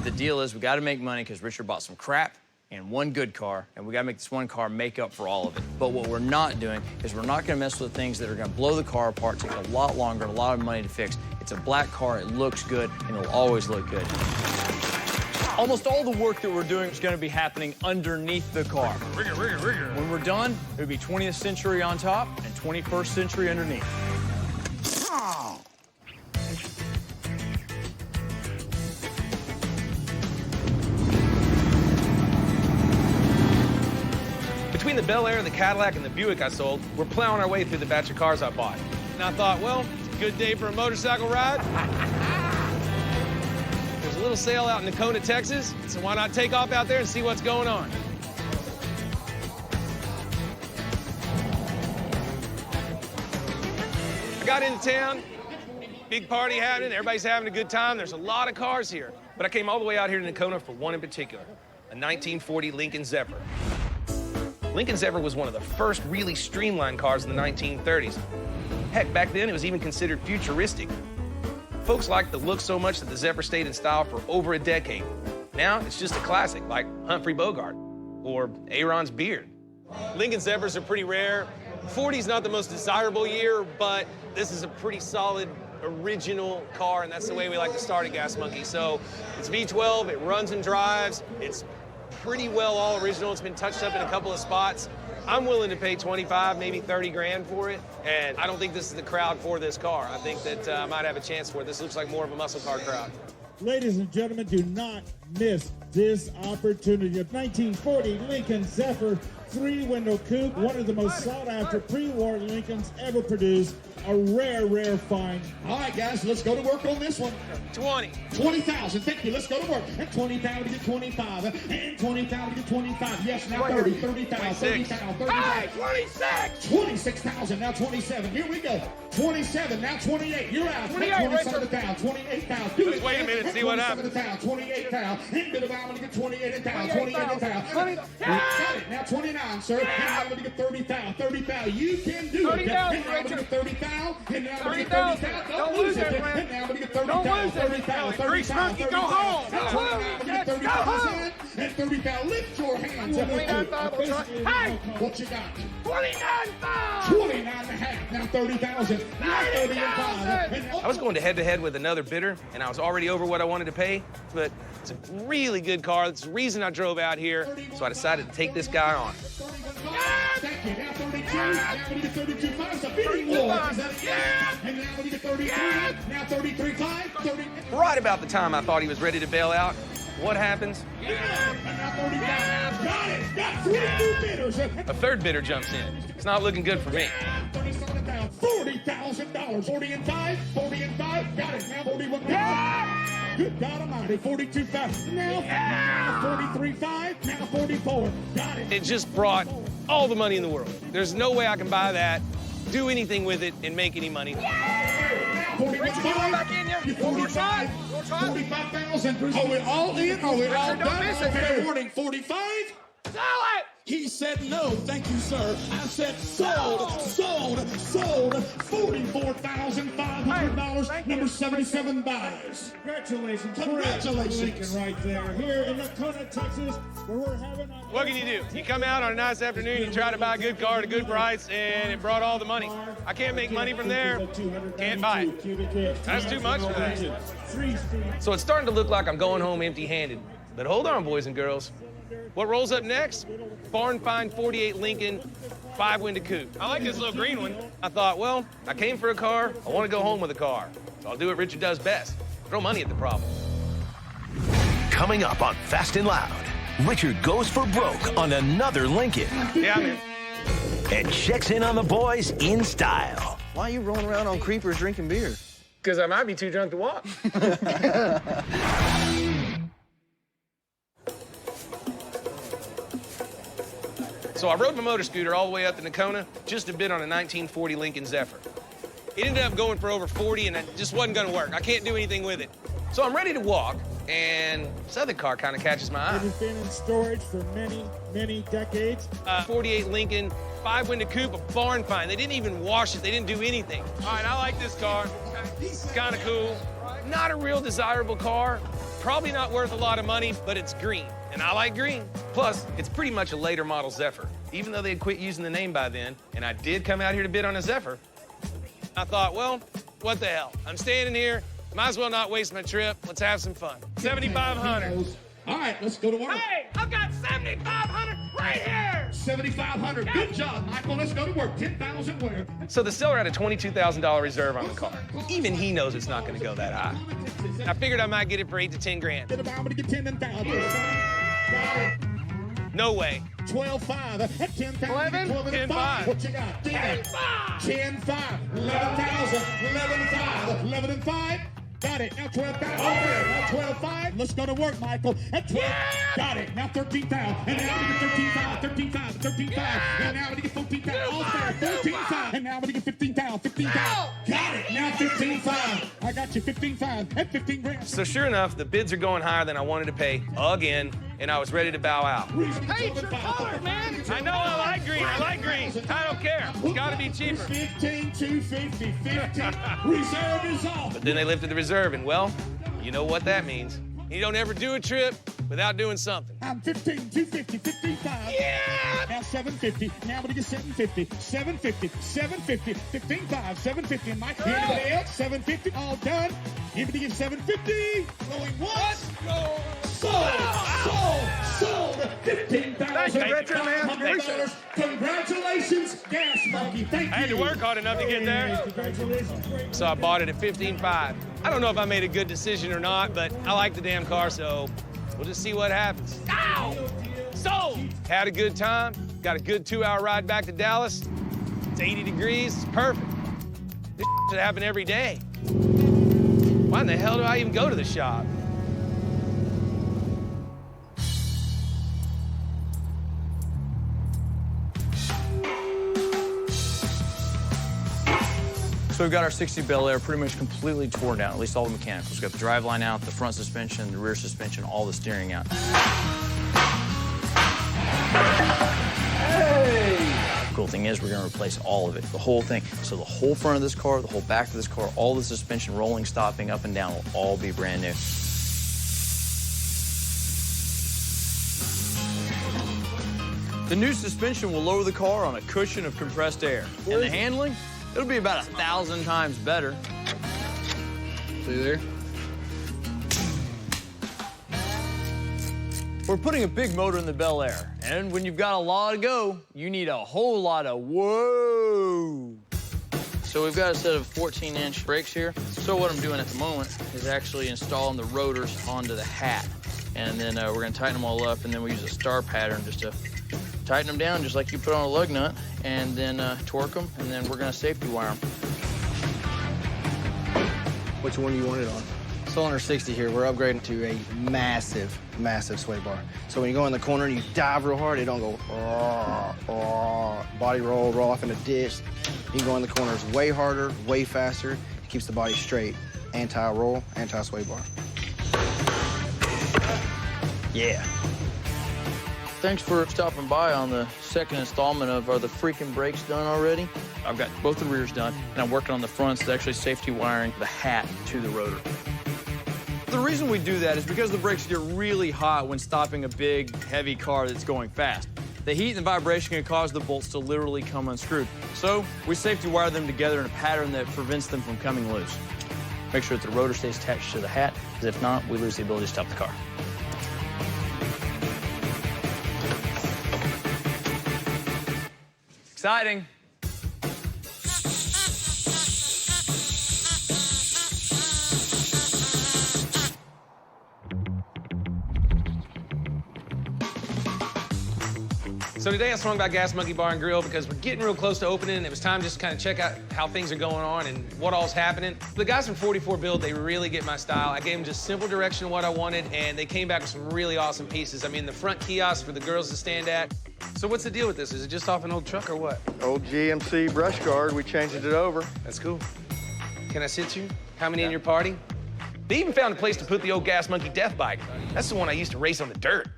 The deal is we gotta make money because Richard bought some crap and one good car, and we gotta make this one car make up for all of it. But what we're not doing is we're not gonna mess with things that are gonna blow the car apart, take a lot longer, a lot of money to fix. It's a black car, it looks good, and it'll always look good. Almost all the work that we're doing is gonna be happening underneath the car. When we're done, it'll be 20th century on top and 21st century underneath. Between the Bel Air, the Cadillac, and the Buick I sold, we're plowing our way through the batch of cars I bought. And I thought, well, it's a good day for a motorcycle ride. There's a little sale out in Nakona, Texas, so why not take off out there and see what's going on? I got into town, big party happening, everybody's having a good time. There's a lot of cars here. But I came all the way out here to Nakona for one in particular, a 1940 Lincoln Zephyr. Lincoln Zephyr was one of the first really streamlined cars in the 1930s. Heck, back then it was even considered futuristic. Folks liked the look so much that the Zephyr stayed in style for over a decade. Now it's just a classic, like Humphrey Bogart or Aaron's beard. Lincoln Zephyrs are pretty rare. 40's not the most desirable year, but this is a pretty solid original car, and that's the way we like to start at Gas Monkey. So it's V12, it runs and drives, it's pretty well all original. It's been touched up in a couple of spots. I'm willing to pay 25, maybe 30 grand for it, and I don't think this is the crowd for this car. I think that I might have a chance for it. This looks like more of a muscle car crowd. Ladies and gentlemen, do not miss this opportunity. A 1940 Lincoln Zephyr 3-window coupe, one of the most sought-after pre-war Lincolns ever produced. A rare, rare find. All right, guys, let's go to work on this one. 20,000. Thank you. Let's go to work. And 20,000 to get 25. And 20,000 to get 25. Yes, now 30, 30,000, 30,000, 30,000. 26. 26,000. Now 27. Here we go. 27. Now 28. You're out. 27,000. 28,000. Wait a minute. See what happens. 28,000. And bit of I'm going to get 28,000. 28,000. Got it. Now 29, sir. And now I'm going to get 30,000. 30,000. You can do it. And now I'm going to get 30,000. And now I'm going to get 30,000. Don't lose it. And now I'm going to get 30,000. 30,000. 30,000. Go home. And 30,000. And 30,000. Lift your hands. Hey, what you got? 29,000. 29 and a half. Now 30,000. Now 30,000. I was going head-to-head with another bidder, and I was already over what I wanted to pay, but it's a really good car. That's the reason I drove out here, so I decided to take this guy on. Thank you. Now 32. Now we get 32.5. It's a bidding war. And now we get 33. Now 33.5. 30. Right about the time I thought he was ready to bail out, what happens? Got it. Got 3 new bidders. A third bidder jumps in. It's not looking good for me. $40,000. 40 and 5. 40 and 5. Got it. Now 41,000. Good God Almighty. 42,000. Now 43.5. Now 44. Got it. It just brought all the money in the world. There's no way I can buy that, do anything with it, and make any money. 45,000. 45,000. Are we all in? Are we all done? Fair warning. 45. Sell it. He said no, thank you, sir. I said sold. $44,500. Number 77 buyers. Congratulations. Congratulations. Lincoln right there. Here in Nakona, Texas, where we're having a... What can you do? You come out on a nice afternoon, you try to buy a good car at a good price, and it brought all the money. I can't make money from there. Can't buy it. That's too much for that. So it's starting to look like I'm going home empty-handed. But hold on, boys and girls. What rolls up next? Barn Find 48 Lincoln 5-window coupe. I like this little green one. I thought, well, I came for a car. I want to go home with a car. So I'll do what Richard does best. Throw money at the problem. Coming up on Fast and Loud, Richard goes for broke on another Lincoln. Yeah, man. And checks in on the boys in style. Why are you rolling around on creepers drinking beer? Because I might be too drunk to walk. So I rode my motor scooter all the way up to Nakona just to bid on a 1940 Lincoln Zephyr. It ended up going for over 40, and it just wasn't gonna work. I can't do anything with it. So I'm ready to walk, and this other car kind of catches my eye. It has been in storage for many, many decades. 48 Lincoln 5-window coupe, a barn find. They didn't even wash it. They didn't do anything. All right, I like this car. It's kind of cool. Not a real desirable car. Probably not worth a lot of money, but it's green, and I like green. Plus, it's pretty much a later model Zephyr. Even though they had quit using the name by then, and I did come out here to bid on a Zephyr, I thought, well, what the hell? I'm standing here. Might as well not waste my trip. Let's have some fun. 7,500. All right, let's go to work. Hey, I've got 7,500 right here. 7,500. Good job, Michael. Let's go to work. 10,000 where? So the seller had a $22,000 reserve on the car. Even he knows it's not going to go that high. I figured I might get it for 8 to 10 grand. I'm going to get 10,000. Got it. No way. 12,500. At 10,000. 10,500. What you got? 10,500. 10,500. 11,000. 11,500. 11,500. Got it. Now 12,000. Now 12,500. Let's go to work, Michael. At 12. Yeah. Got it. Now 13,000. And now we get 13,000. 13,000. 13,000. And now we get 14,000. All fair. 14,000. And now we get 15,000. 15,000. Got it. Now 15,500. I got you 15,500. At 15 grand. So sure enough, the bids are going higher than I wanted to pay again, and I was ready to bow out. Hey, it's your color, man. I know I like green. I like green. I don't care. It's got to be cheaper. 15,250. 15. Reserve is off. But then they lifted the reserve, and well, you know what that means. You don't ever do a trip without doing something. I'm 15,250. 15,500. Yeah. Now 750. Now I'm gonna get 750. 750. 750. 15,500. 750. And Mike, anybody else? 750. All done. Anybody get 750? Going once. Sold. Sold. Sold. $15,100. Congratulations, Gas Monkey. Thank you. I had to work hard enough to get there. Congratulations. So I bought it at $15,500. I don't know if I made a good decision or not, but I like the damn car, so we'll just see what happens. Ow! Sold! Had a good time. Got a good 2-hour ride back to Dallas. It's 80 degrees. It's perfect. This should happen every day. Why in the hell do I even go to the shop? So we've got our 60 Bel Air pretty much completely torn down, at least all the mechanicals. We've got the driveline out, the front suspension, the rear suspension, all the steering out. Hey! The cool thing is we're gonna replace all of it, the whole thing. So the whole front of this car, the whole back of this car, all the suspension, rolling, stopping, up and down will all be brand new. The new suspension will lower the car on a cushion of compressed air. And the handling, it'll be about 1,000 times better. See there? We're putting a big motor in the Bel Air, and when you've got a lot of go, you need a whole lot of whoa. So we've got a set of 14-inch brakes here. So what I'm doing at the moment is actually installing the rotors onto the hat. And then we're gonna tighten them all up, and then we use a star pattern just to tighten them down, just like you put on a lug nut, and then torque them, and then we're gonna safety wire them. Which one do you want it on? Cylinder 60 here, we're upgrading to a massive, massive sway bar. So when you go in the corner and you dive real hard, it don't go body roll off in a ditch. You can go in the corners way harder, way faster. It keeps the body straight. Anti-roll, anti-sway bar. Yeah. Thanks for stopping by on the second installment of Are the Freaking Brakes Done Already? I've got both the rears done, and I'm working on the fronts, that's actually safety wiring the hat to the rotor. The reason we do that is because the brakes get really hot when stopping a big, heavy car that's going fast. The heat and vibration can cause the bolts to literally come unscrewed. So we safety wire them together in a pattern that prevents them from coming loose. Make sure that the rotor stays attached to the hat, because if not, we lose the ability to stop the car. Exciting. So today I swung by Gas Monkey Bar and Grill because we're getting real close to opening, and it was time just to kind of check out how things are going on and what all's happening. The guys from 44 Build, they really get my style. I gave them just simple direction of what I wanted, and they came back with some really awesome pieces. I mean, the front kiosk for the girls to stand at. So what's the deal with this? Is it just off an old truck or what? Old GMC brush guard, we changed it over. That's cool. Can I sit you? How many in your party? They even found a place to put the old Gas Monkey death bike. That's the one I used to race on the dirt.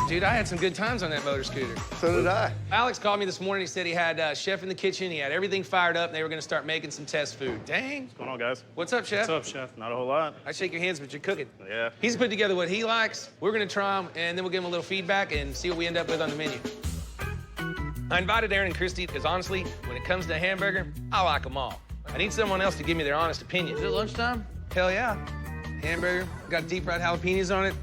Dude, I had some good times on that motor scooter. So did I. Alex called me this morning. He said he had a chef in the kitchen. He had everything fired up, and they were going to start making some test food. Dang. What's going on, guys? What's up, Chef? What's up, Chef? Not a whole lot. I shake your hands, but you're cooking. Yeah. He's put together what he likes. We're going to try them, and then we'll give him a little feedback and see what we end up with on the menu. I invited Aaron and Christy because, honestly, when it comes to a hamburger, I like them all. I need someone else to give me their honest opinion. Is it lunchtime? Hell yeah. Hamburger, got deep fried jalapenos on it.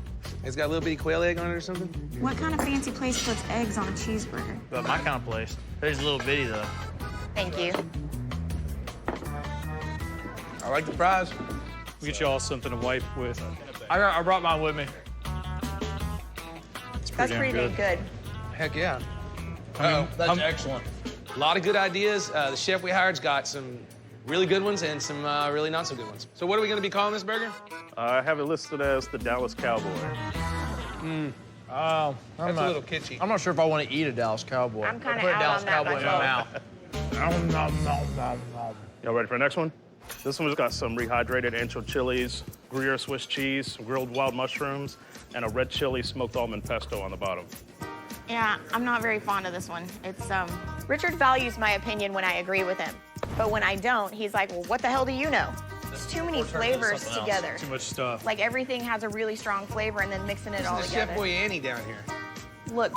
It's got a little bitty quail egg on it or something. What kind of fancy place puts eggs on a cheeseburger? But my kind of place. There's a little bitty, though. Thank you. I like the fries. We'll get you all something to wipe with. I brought mine with me. That's pretty dang good. Heck yeah. Uh-oh, that's excellent. A lot of good ideas. The chef we hired's got some really good ones and some really not so good ones. So what are we gonna be calling this burger? I have it listed as the Dallas Cowboy. That's a little kitschy. I'm not sure if I want to eat a Dallas Cowboy. I'm kind of Put a out Dallas on that Cowboy in my myself. mouth. Y'all ready for the next one? This one's got some rehydrated ancho chilies, Gruyere Swiss cheese, some grilled wild mushrooms, and a red chili smoked almond pesto on the bottom. Yeah, I'm not very fond of this one. It's, Richard values my opinion when I agree with him. But when I don't, he's like, well, what the hell do you know? There's too many flavors together. Too much stuff. Like everything has a really strong flavor and then mixing it all This is together. Chef Boy Annie down here. Look.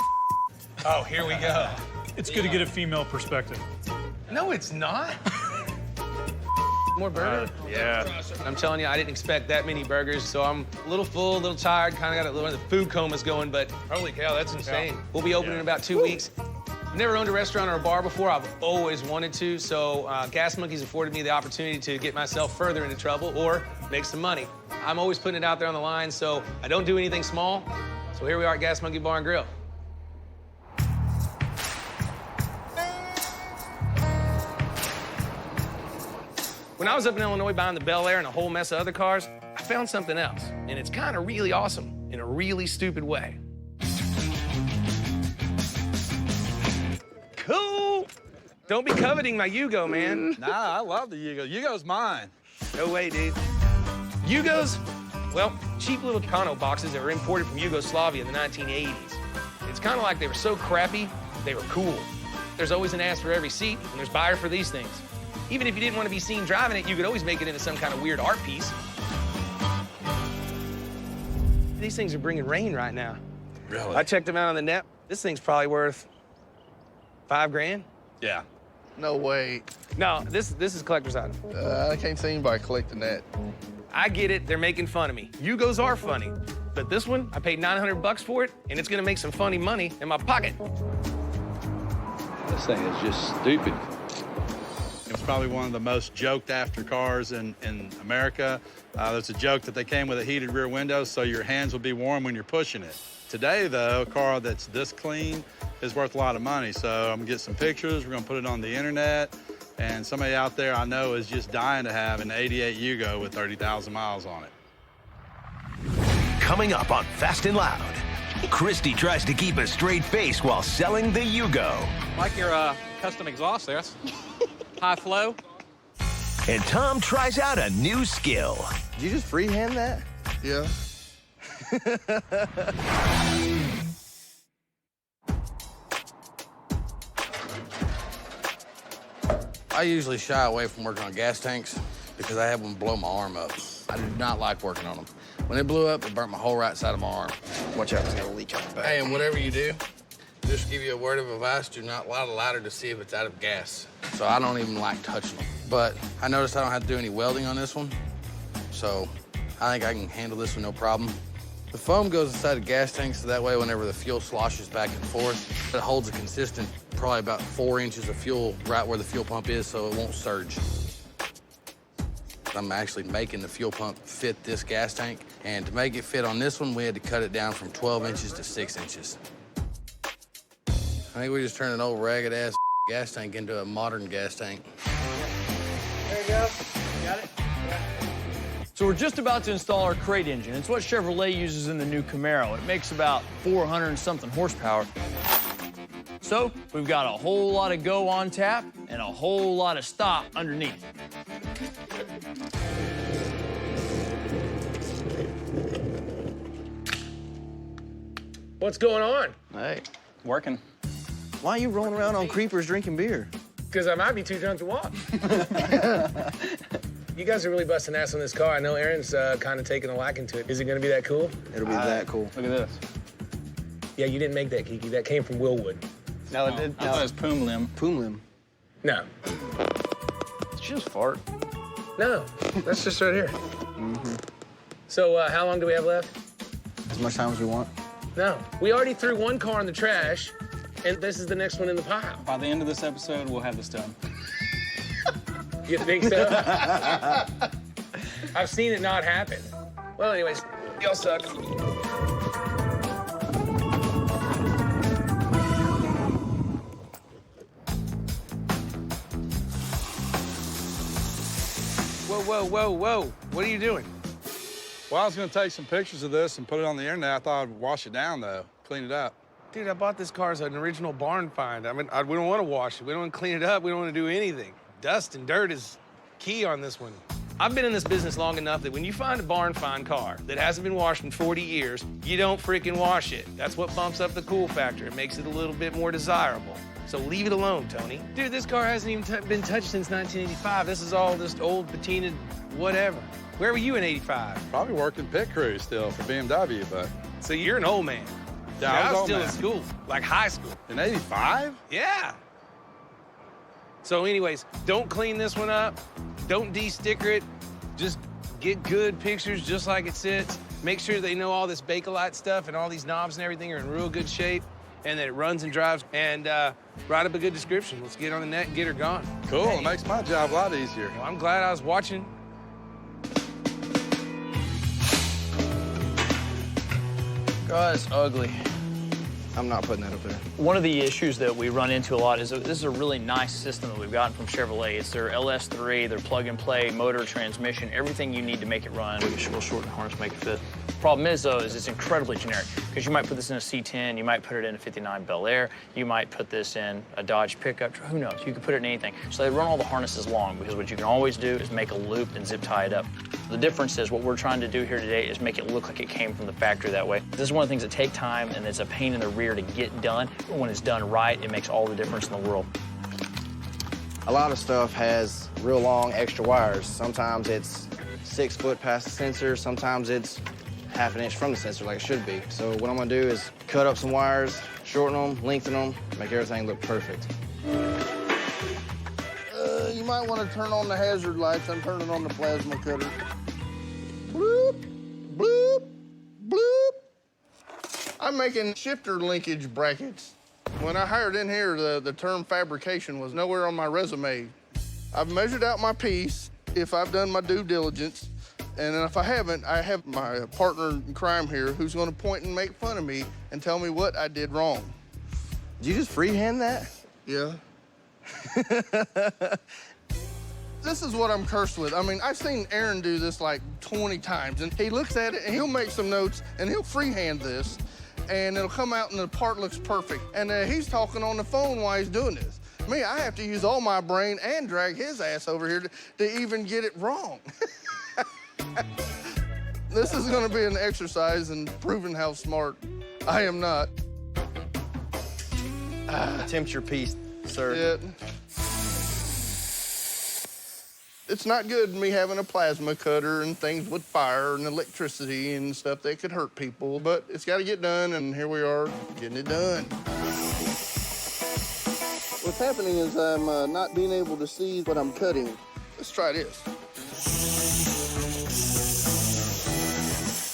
Oh, here we go. It's good to get a female perspective. No, it's not. more burgers? Yeah. I'm telling you, I didn't expect that many burgers, so I'm a little full, a little tired, kind of got one of the food comas going, but holy cow, that's insane. We'll be open in about 2 weeks. I've never owned a restaurant or a bar before. I've always wanted to, so Gas Monkey's afforded me the opportunity to get myself further into trouble or make some money. I'm always putting it out there on the line, so I don't do anything small. So here we are at Gas Monkey Bar and Grill. When I was up in Illinois buying the Bel Air and a whole mess of other cars, I found something else, and it's kind of really awesome in a really stupid way. Cool. Don't be coveting my Yugo, man. Nah, I love the Yugo. Yugo's mine. No way, dude. Yugos, well, cheap little tonneau boxes that were imported from Yugoslavia in the 1980s. It's kind of like they were so crappy, they were cool. There's always an ass for every seat, and there's buyer for these things. Even if you didn't want to be seen driving it, you could always make it into some kind of weird art piece. These things are bringing rain right now. Really? I checked them out on the net. This thing's probably worth $5 grand. Yeah. No way. No, this is collector's item. I can't see anybody collecting that. I get it, they're making fun of me. Yugos are funny. But this one, I paid $900 for it, and it's gonna make some funny money in my pocket. This thing is just stupid. It was probably one of the most joked after cars in America. There's a joke that they came with a heated rear window so your hands would be warm when you're pushing it. Today, though, a car that's this clean is worth a lot of money. So I'm gonna get some pictures, we're gonna put it on the internet, and somebody out there I know is just dying to have an 88 Yugo with 30,000 miles on it. Coming up on Fast and Loud, Christy tries to keep a straight face while selling the Yugo. Like your custom exhaust there. That's high flow. And Tom tries out a new skill. Did you just freehand that? Yeah. I usually shy away from working on gas tanks because I have one blow my arm up. I do not like working on them. When it blew up, it burnt my whole right side of my arm. Watch out, it's gonna leak out the back. Hey, and whatever you do, just give you a word of advice, do not light a lighter to see if it's out of gas. So I don't even like touching them. But I noticed I don't have to do any welding on this one, so I think I can handle this one no problem. The foam goes inside the gas tank, so that way whenever the fuel sloshes back and forth, it holds a consistent, probably about 4 inches of fuel right where the fuel pump is, so it won't surge. I'm actually making the fuel pump fit this gas tank, and to make it fit on this one, we had to cut it down from 12 inches to 6 inches. I think we just turned an old ragged-ass gas tank into a modern gas tank. There you go. Got it? So we're just about to install our crate engine. It's what Chevrolet uses in the new Camaro. It makes about 400 and something horsepower. So we've got a whole lot of go on tap and a whole lot of stop underneath. What's going on? Hey, Working. why are you rolling around on creepers drinking beer? Because I might be too drunk to walk. You guys are really busting ass on this car. I know Aaron's kind of taking a liking to it. Is it going to be that cool? It'll be that cool. Look at this. Yeah, you didn't make that, Kiki. That came from Willwood. No, it did. I thought it was Poom Limb. Poom limb. No. It's just fart. No, that's just right here. So how long do we have left? As much time as we want. No. We already threw one car in the trash, and this is the next one in the pile. By the end of this episode, we'll have this done. You think so? I've seen it not happen. Well, anyways, y'all suck. Whoa, whoa, whoa, whoa. What are you doing? Well, I was gonna take some pictures of this and put it on the internet. I thought I'd wash it down, though, clean it up. Dude, I bought this car as an original barn find. I mean, we don't want to wash it. We don't want to clean it up. We don't want to do anything. Dust and dirt is key on this one. I've been in this business long enough that when you find a barn find car that hasn't been washed in 40 years, you don't freaking wash it. That's what bumps up the cool factor. It makes it a little bit more desirable. So leave it alone, Tony. Dude, this car hasn't even been touched since 1985. This is all just old, patinaed, whatever. Where were you in 85? Probably working pit crew still for BMW, but. So you're an old man. Yeah, I was old still man. in school, like high school. In 85? Yeah. So anyways, don't clean this one up. Don't de-sticker it. Just get good pictures just like it sits. Make sure they know all this Bakelite stuff and all these knobs and everything are in real good shape and that it runs and drives. And write up a good description. Let's get on the net and get her gone. Cool, it makes my job a lot easier. Well, I'm glad I was watching. God, it's ugly. I'm not putting that up there. One of the issues that we run into a lot is that this is a really nice system that we've gotten from Chevrolet. It's their LS3, their plug-and-play motor, transmission, everything you need to make it run. We'll shorten the harness, make it fit. Problem is, though, is it's incredibly generic because you might put this in a C10, you might put it in a 59 Bel Air, you might put this in a Dodge pickup, who knows? You could put it in anything. So they run all the harnesses long because what you can always do is make a loop and zip tie it up. The difference is what we're trying to do here today is make it look like it came from the factory that way. This is one of the things that take time and it's a pain in the rear to get done. But when it's done right, it makes all the difference in the world. A lot of stuff has real long extra wires. Sometimes it's 6 foot past the sensor, sometimes it's half an inch from the sensor like it should be. So what I'm gonna do is cut up some wires, shorten them, lengthen them, make everything look perfect. You might want to turn on the hazard lights. I'm turning on the plasma cutter. Bloop, bloop, bloop. I'm making shifter linkage brackets. When I hired in here, the term fabrication was nowhere on my resume. I've measured out my piece if I've done my due diligence, and if I haven't, I have my partner in crime here who's going to point and make fun of me and tell me what I did wrong. Did you just freehand that? Yeah. This is what I'm cursed with. I mean, I've seen Aaron do this like 20 times, and he looks at it and he'll make some notes and he'll freehand this, and it'll come out and the part looks perfect. And he's talking on the phone while he's doing this. Me, I have to use all my brain and drag his ass over here to even get it wrong. This is gonna be an exercise in proving how smart I am not. Attempt your piece, sir. Yeah. It's not good me having a plasma cutter and things with fire and electricity and stuff that could hurt people, but it's got to get done, and here we are getting it done. What's happening is I'm not being able to see what I'm cutting. Let's try this.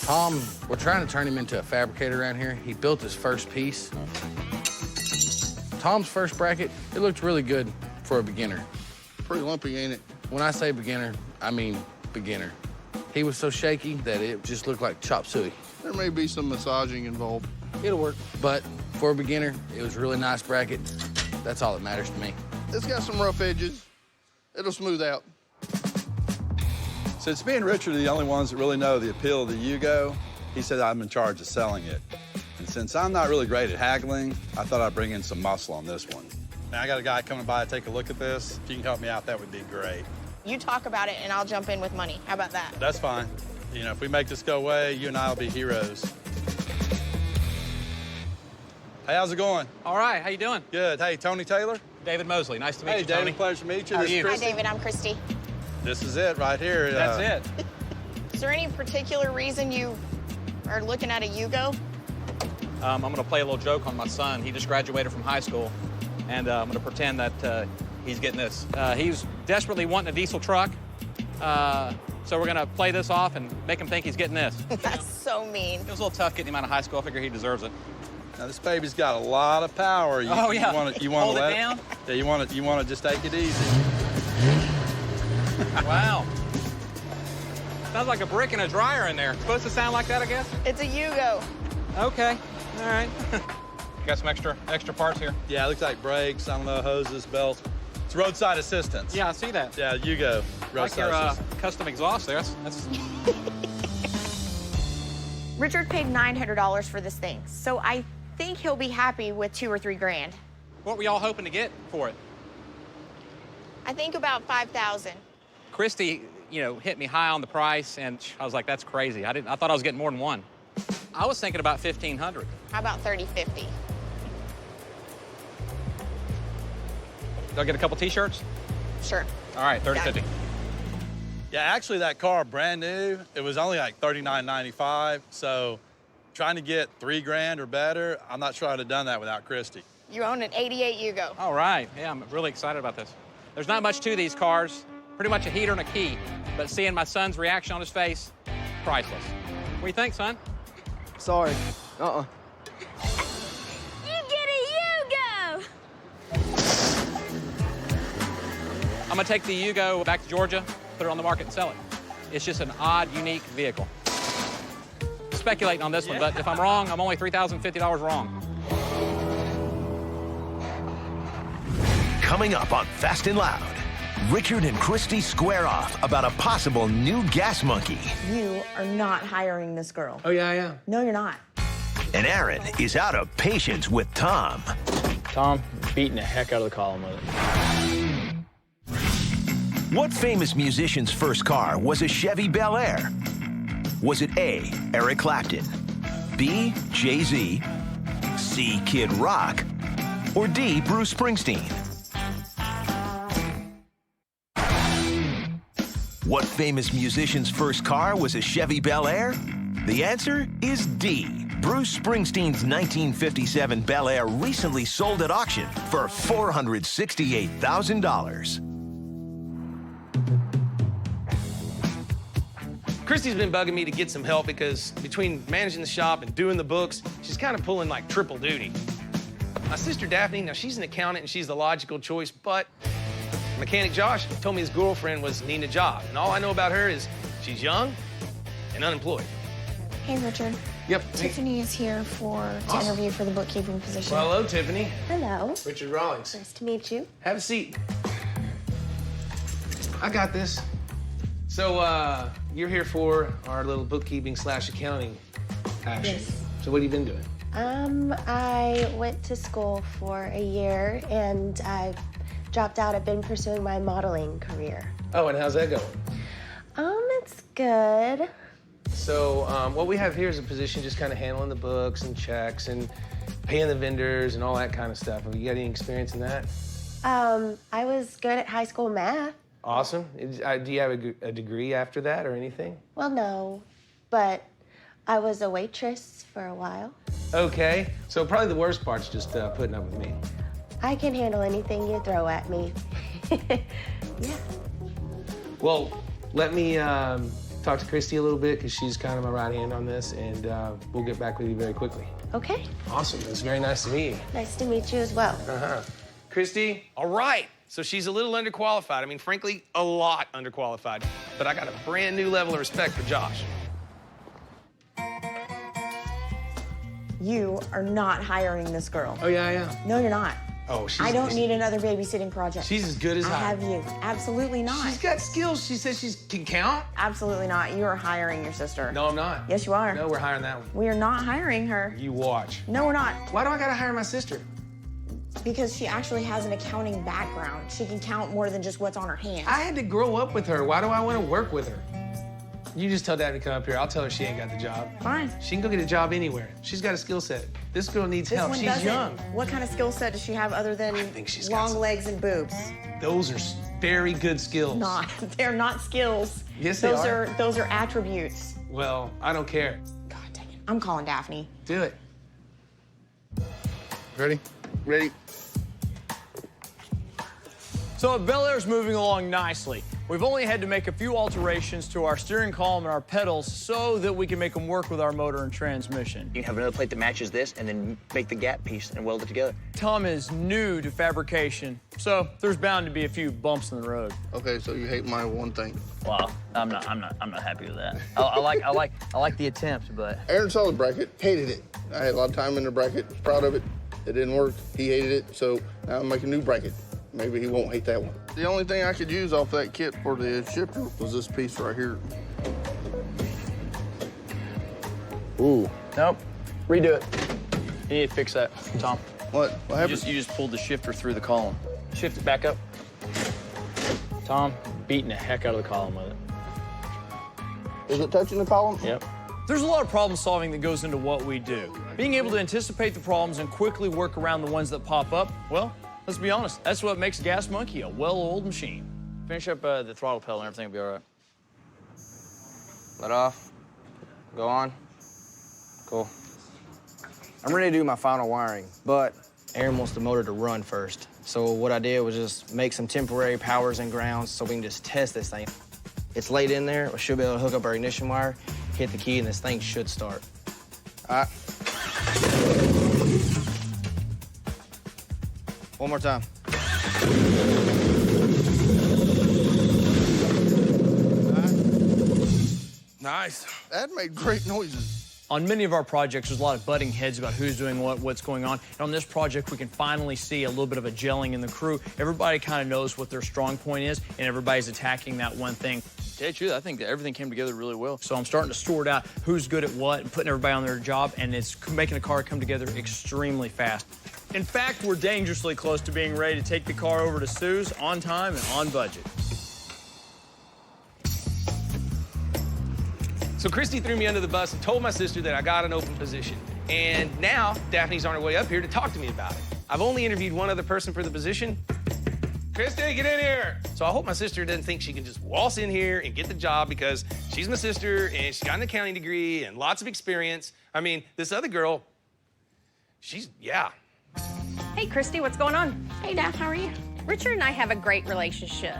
Tom, we're trying to turn him into a fabricator around here. He built his first piece. Tom's first bracket, it looked really good for a beginner. Pretty lumpy, ain't it? When I say beginner, I mean beginner. He was so shaky that it just looked like chop suey. There may be some massaging involved. It'll work. But for a beginner, it was a really nice bracket. That's all that matters to me. It's got some rough edges. It'll smooth out. Since me and Richard are the only ones that really know the appeal of the Yugo, he said I'm in charge of selling it. And since I'm not really great at haggling, I thought I'd bring in some muscle on this one. Now, I got a guy coming by to take a look at this. If you can help me out, that would be great. You talk about it and I'll jump in with money. How about that? That's fine. You know, if we make this go away, you and I will be heroes. Hey, how's it going? All right, how you doing? Good. Hey, Tony Taylor? David Mosley, nice to meet you, David, Tony. pleasure to meet you. How This are is you? Hi, Christy. David. I'm Christy. This is it right here. That's it. Is there any particular reason you are looking at a Yugo? I'm gonna play a little joke on my son. He just graduated from high school, and I'm gonna pretend that he's getting this. He's desperately wanting a diesel truck, so we're gonna play this off and make him think he's getting this. That's so mean. It was a little tough getting him out of high school. I figure he deserves it. Now, this baby's got a lot of power. You want to Hold it let down? Yeah, you want to just take it easy. Wow. Sounds like a brick and a dryer in there. Supposed to sound like that, I guess? It's a Yugo. Okay, all right. Got some extra parts here. Yeah, it looks like brakes, I don't know, hoses, belts. It's roadside assistance. Yeah, I see that. Yeah, you go. Like Roadside your assistance. custom exhaust there. That's... Richard paid $900 for this thing, so I think he'll be happy with $2 or $3 grand. What were y'all hoping to get for it? I think about $5,000. Christy, you know, hit me high on the price, and I was like, that's crazy. I thought I was getting more than one. I was thinking about $1,500. How about $30.50? Do I get a couple T-shirts? Sure. All right, $30.50. Yeah, actually, that car, brand new, it was only like $39.95. So trying to get $3 grand or better, I'm not sure I'd have done that without Christy. You own an '88 Yugo. All right. Yeah, I'm really excited about this. There's not much to these cars. pretty much a heater and a key. But seeing my son's reaction on his face, priceless. What do you think, son? Sorry. You get a Yugo! I'm gonna take the Yugo back to Georgia, put it on the market and sell it. It's just an odd, unique vehicle. Speculating on this one, but if I'm wrong, I'm only $3,050 wrong. Coming up on Fast and Loud, Richard and Christy square off about a possible new gas monkey. You are not hiring this girl. Oh, yeah, I am. No, you're not. And Aaron is out of patience with Tom. Tom beating the heck out of the column with it. What famous musician's first car was a Chevy Bel Air? Was it A, Eric Clapton, B, Jay-Z, C, Kid Rock, or D, Bruce Springsteen? What famous musician's first car was a Chevy Bel Air? The answer is D. Bruce Springsteen's 1957 Bel Air recently sold at auction for $468,000. Christy's been bugging me to get some help because between managing the shop and doing the books, she's kind of pulling like triple duty. My sister Daphne, now she's an accountant and she's the logical choice, but mechanic Josh told me his girlfriend was needing a job. And all I know about her is she's young and unemployed. Hey, Richard. Yep. Tiffany is here to interview for the bookkeeping position. Well, hello, Tiffany. Hello. Richard Rawlings. Nice to meet you. Have a seat. I got this. So, you're here for our little bookkeeping / accounting action. Yes. So what have you been doing? I went to school for a year and I dropped out. I've been pursuing my modeling career. Oh, and how's that going? It's good. So, what we have here is a position just kind of handling the books and checks and paying the vendors and all that kind of stuff. Have you got any experience in that? I was good at high school math. Awesome. Do you have a degree after that or anything? Well, no, but I was a waitress for a while. Okay. So probably the worst part's just putting up with me. I can handle anything you throw at me. Yeah. Well, let me talk to Christy a little bit because she's kind of my right hand on this, and we'll get back with you very quickly. Okay. Awesome. It's very nice to meet you. Nice to meet you as well. Uh-huh. Christy, all right. So she's a little underqualified. I mean, frankly, a lot underqualified. But I got a brand new level of respect for Josh. You are not hiring this girl. Oh, yeah, I am. No, you're not. Oh, I don't need another babysitting project. She's as good as I hired. have you. Absolutely not. She's got skills. She says she can count. Absolutely not. You are hiring your sister. No, I'm not. Yes, you are. No, we're hiring that one. We are not hiring her. You watch. No, we're not. Why do I gotta hire my sister? Because she actually has an accounting background. She can count more than just what's on her hands. I had to grow up with her. Why do I want to work with her? You just tell Dad to come up here. I'll tell her she ain't got the job. Fine. She can go get a job anywhere. She's got a skill set. This girl needs help. One She's doesn't. young. What kind of skill set does she have other than long legs and boobs? Those are very good skills. Not. They're not skills. Yes, they are. Those are attributes. Well, I don't care. God dang it. I'm calling Daphne. Do it. Ready? Ready. So Bel Air's moving along nicely. We've only had to make a few alterations to our steering column and our pedals so that we can make them work with our motor and transmission. You can have another plate that matches this and then make the gap piece and weld it together. Tom is new to fabrication, so there's bound to be a few bumps in the road. Okay, so you hate my one thing. Well, I'm not happy with that. I like the attempt, but Aaron saw the bracket, hated it. I had a lot of time in the bracket, was proud of it. It didn't work, he hated it, so now I'm making a new bracket. Maybe he won't hate that one. The only thing I could use off that kit for the shifter was this piece right here. Ooh. Nope. Redo it. You need to fix that, Tom. What happened? You just pulled the shifter through the column. Shift it back up. Tom, beating the heck out of the column with it. Is it touching the column? Yep. There's a lot of problem solving that goes into what we do. Being able to anticipate the problems and quickly work around the ones that pop up, well, let's be honest, that's what makes Gas Monkey a well-oiled machine. Finish up the throttle pedal and everything will be all right. Let off. Go on. Cool. I'm ready to do my final wiring, but Aaron wants the motor to run first. So what I did was just make some temporary powers and grounds so we can just test this thing. It's laid in there. We should be able to hook up our ignition wire, hit the key, and this thing should start. All right. One more time. Nice. That made great noises. On many of our projects, there's a lot of butting heads about who's doing what, what's going on. And on this project, we can finally see a little bit of a gelling in the crew. Everybody kind of knows what their strong point is, and everybody's attacking that one thing. To tell you the truth, I think that everything came together really well. So I'm starting to sort out who's good at what and putting everybody on their job, and it's making a car come together extremely fast. In fact, we're dangerously close to being ready to take the car over to Sue's on time and on budget. So Christy threw me under the bus and told my sister that I got an open position. And now Daphne's on her way up here to talk to me about it. I've only interviewed one other person for the position. Christy, get in here. So I hope my sister doesn't think she can just waltz in here and get the job because she's my sister and she's got an accounting degree and lots of experience. I mean, this other girl, yeah. Hey, Christy, what's going on? Hey, Daph, how are you? Richard and I have a great relationship.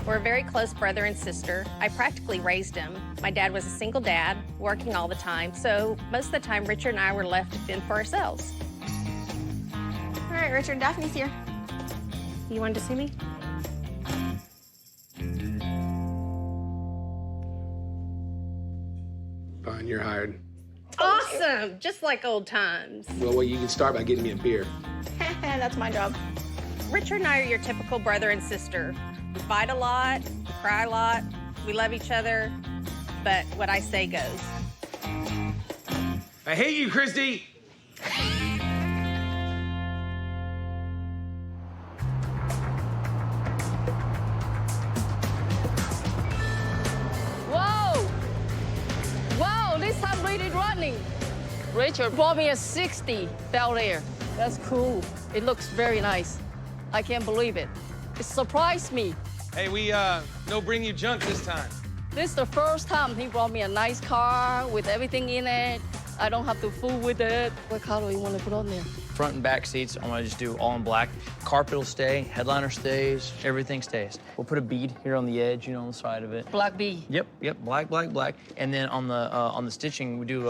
We're a very close brother and sister. I practically raised him. My dad was a single dad, working all the time, so most of the time, Richard and I were left to fend for ourselves. All right, Richard, Daphne's here. You wanted to see me? Fine, you're hired. Awesome, just like old times. Well, you can start by getting me a beer. That's my job. Richard and I are your typical brother and sister. We fight a lot, cry a lot, we love each other, but what I say goes. I hate you, Christy. Whoa! Wow, this time really running. Richard bought me a 60 Bel Air. That's cool. It looks very nice. I can't believe it. It surprised me. Hey, we no bring you junk this time. This is the first time he brought me a nice car with everything in it. I don't have to fool with it. What color do you want to put on there? Front and back seats, I want to just do all in black. Carpet will stay, headliner stays, everything stays. We'll put a bead here on the edge, you know, on the side of it. Black bead. Yep, black, black, black. And then on the stitching, we do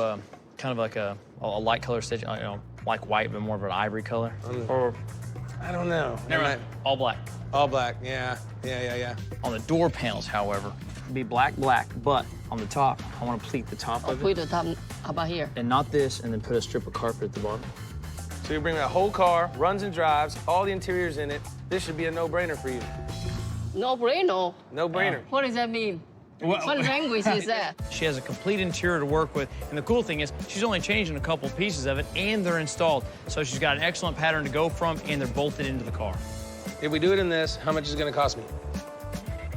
kind of like a light color stitch, you know, like white, but more of an ivory color. Or I don't know. never mind, all black. All black, yeah. On the door panels, however, it'll be black, but on the top, I want to pleat the top of it. Pleat the top, how about here? And not this, and then put a strip of carpet at the bottom. So you bring that whole car, runs and drives, all the interiors in it. This should be a no-brainer for you. No-brainer? No-brainer. What does that mean? What language is that? She has a complete interior to work with, and the cool thing is she's only changing a couple pieces of it, and they're installed. So she's got an excellent pattern to go from, and they're bolted into the car. If we do it in this, how much is it going to cost me?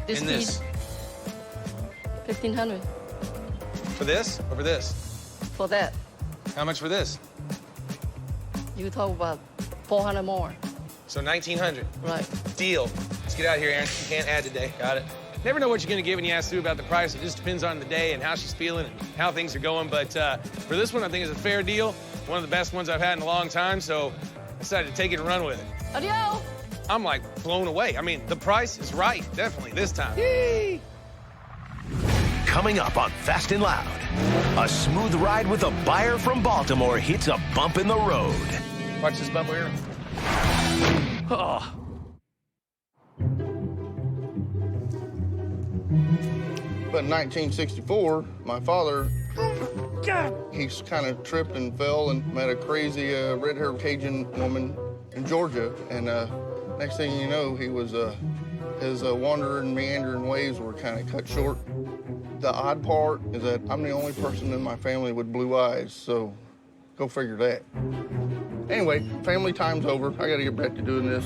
This in this. 1,500. For this or for this? For that. How much for this? You talk about 400 more. So 1,900. Right. Deal. Let's get out of here, Aaron. You can't add today. Got it. Never know what you're going to get when you ask Sue about the price. It just depends on the day and how she's feeling and how things are going. But for this one, I think it's a fair deal. One of the best ones I've had in a long time, so I decided to take it and run with it. Adios. I'm like blown away. I mean, the price is right, definitely this time. Yay. Coming up on Fast and Loud, a smooth ride with a buyer from Baltimore hits a bump in the road. Watch this bump here. Oh. But in 1964, my father, he's kind of tripped and fell and met a crazy red-haired Cajun woman in Georgia. And next thing you know, he was, his wandering, meandering ways were kind of cut short. The odd part is that I'm the only person in my family with blue eyes, so go figure that. Anyway, family time's over. I gotta get back to doing this.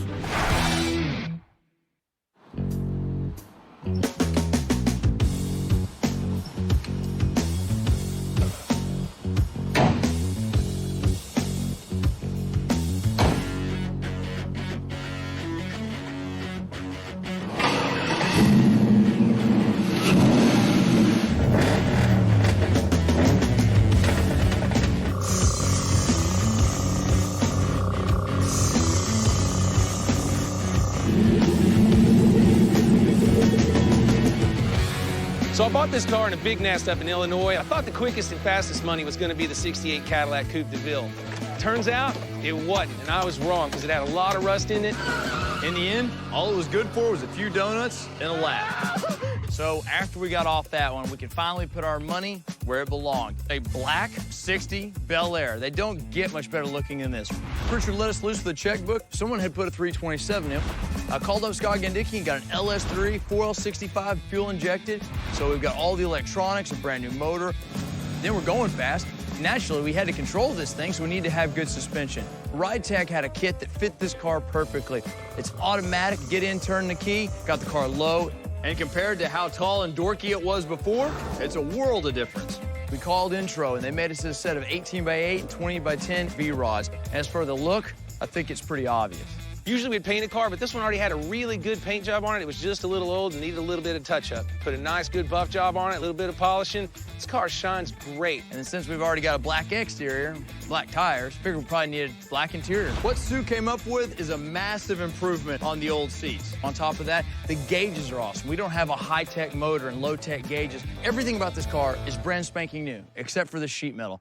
So I bought this car in a big nest up in Illinois. I thought the quickest and fastest money was going to be the 68 Cadillac Coupe de Ville. Turns out it wasn't, and I was wrong because it had a lot of rust in it. In the end, all it was good for was a few donuts and a laugh. So after we got off that one, we could finally put our money where it belonged. A black 60 Bel Air. They don't get much better looking than this. Richard let us loose with the checkbook. Someone had put a 327 in. I called up Scott Gandicki and got an LS3 4L65 fuel injected. So we've got all the electronics, a brand new motor. Then we're going fast. Naturally, we had to control this thing, so we need to have good suspension. Ride Tech had a kit that fit this car perfectly. It's automatic, get in, turn the key, got the car low, and compared to how tall and dorky it was before, it's a world of difference. We called Intro, and they made us a set of 18x8 and 20x10 V-rods. As for the look, I think it's pretty obvious. Usually we'd paint a car, but this one already had a really good paint job on it. It was just a little old and needed a little bit of touch-up. Put a nice, good buff job on it, a little bit of polishing. This car shines great. And then since we've already got a black exterior, black tires, figured we probably needed black interior. What Sue came up with is a massive improvement on the old seats. On top of that, the gauges are awesome. We don't have a high-tech motor and low-tech gauges. Everything about this car is brand spanking new, except for the sheet metal.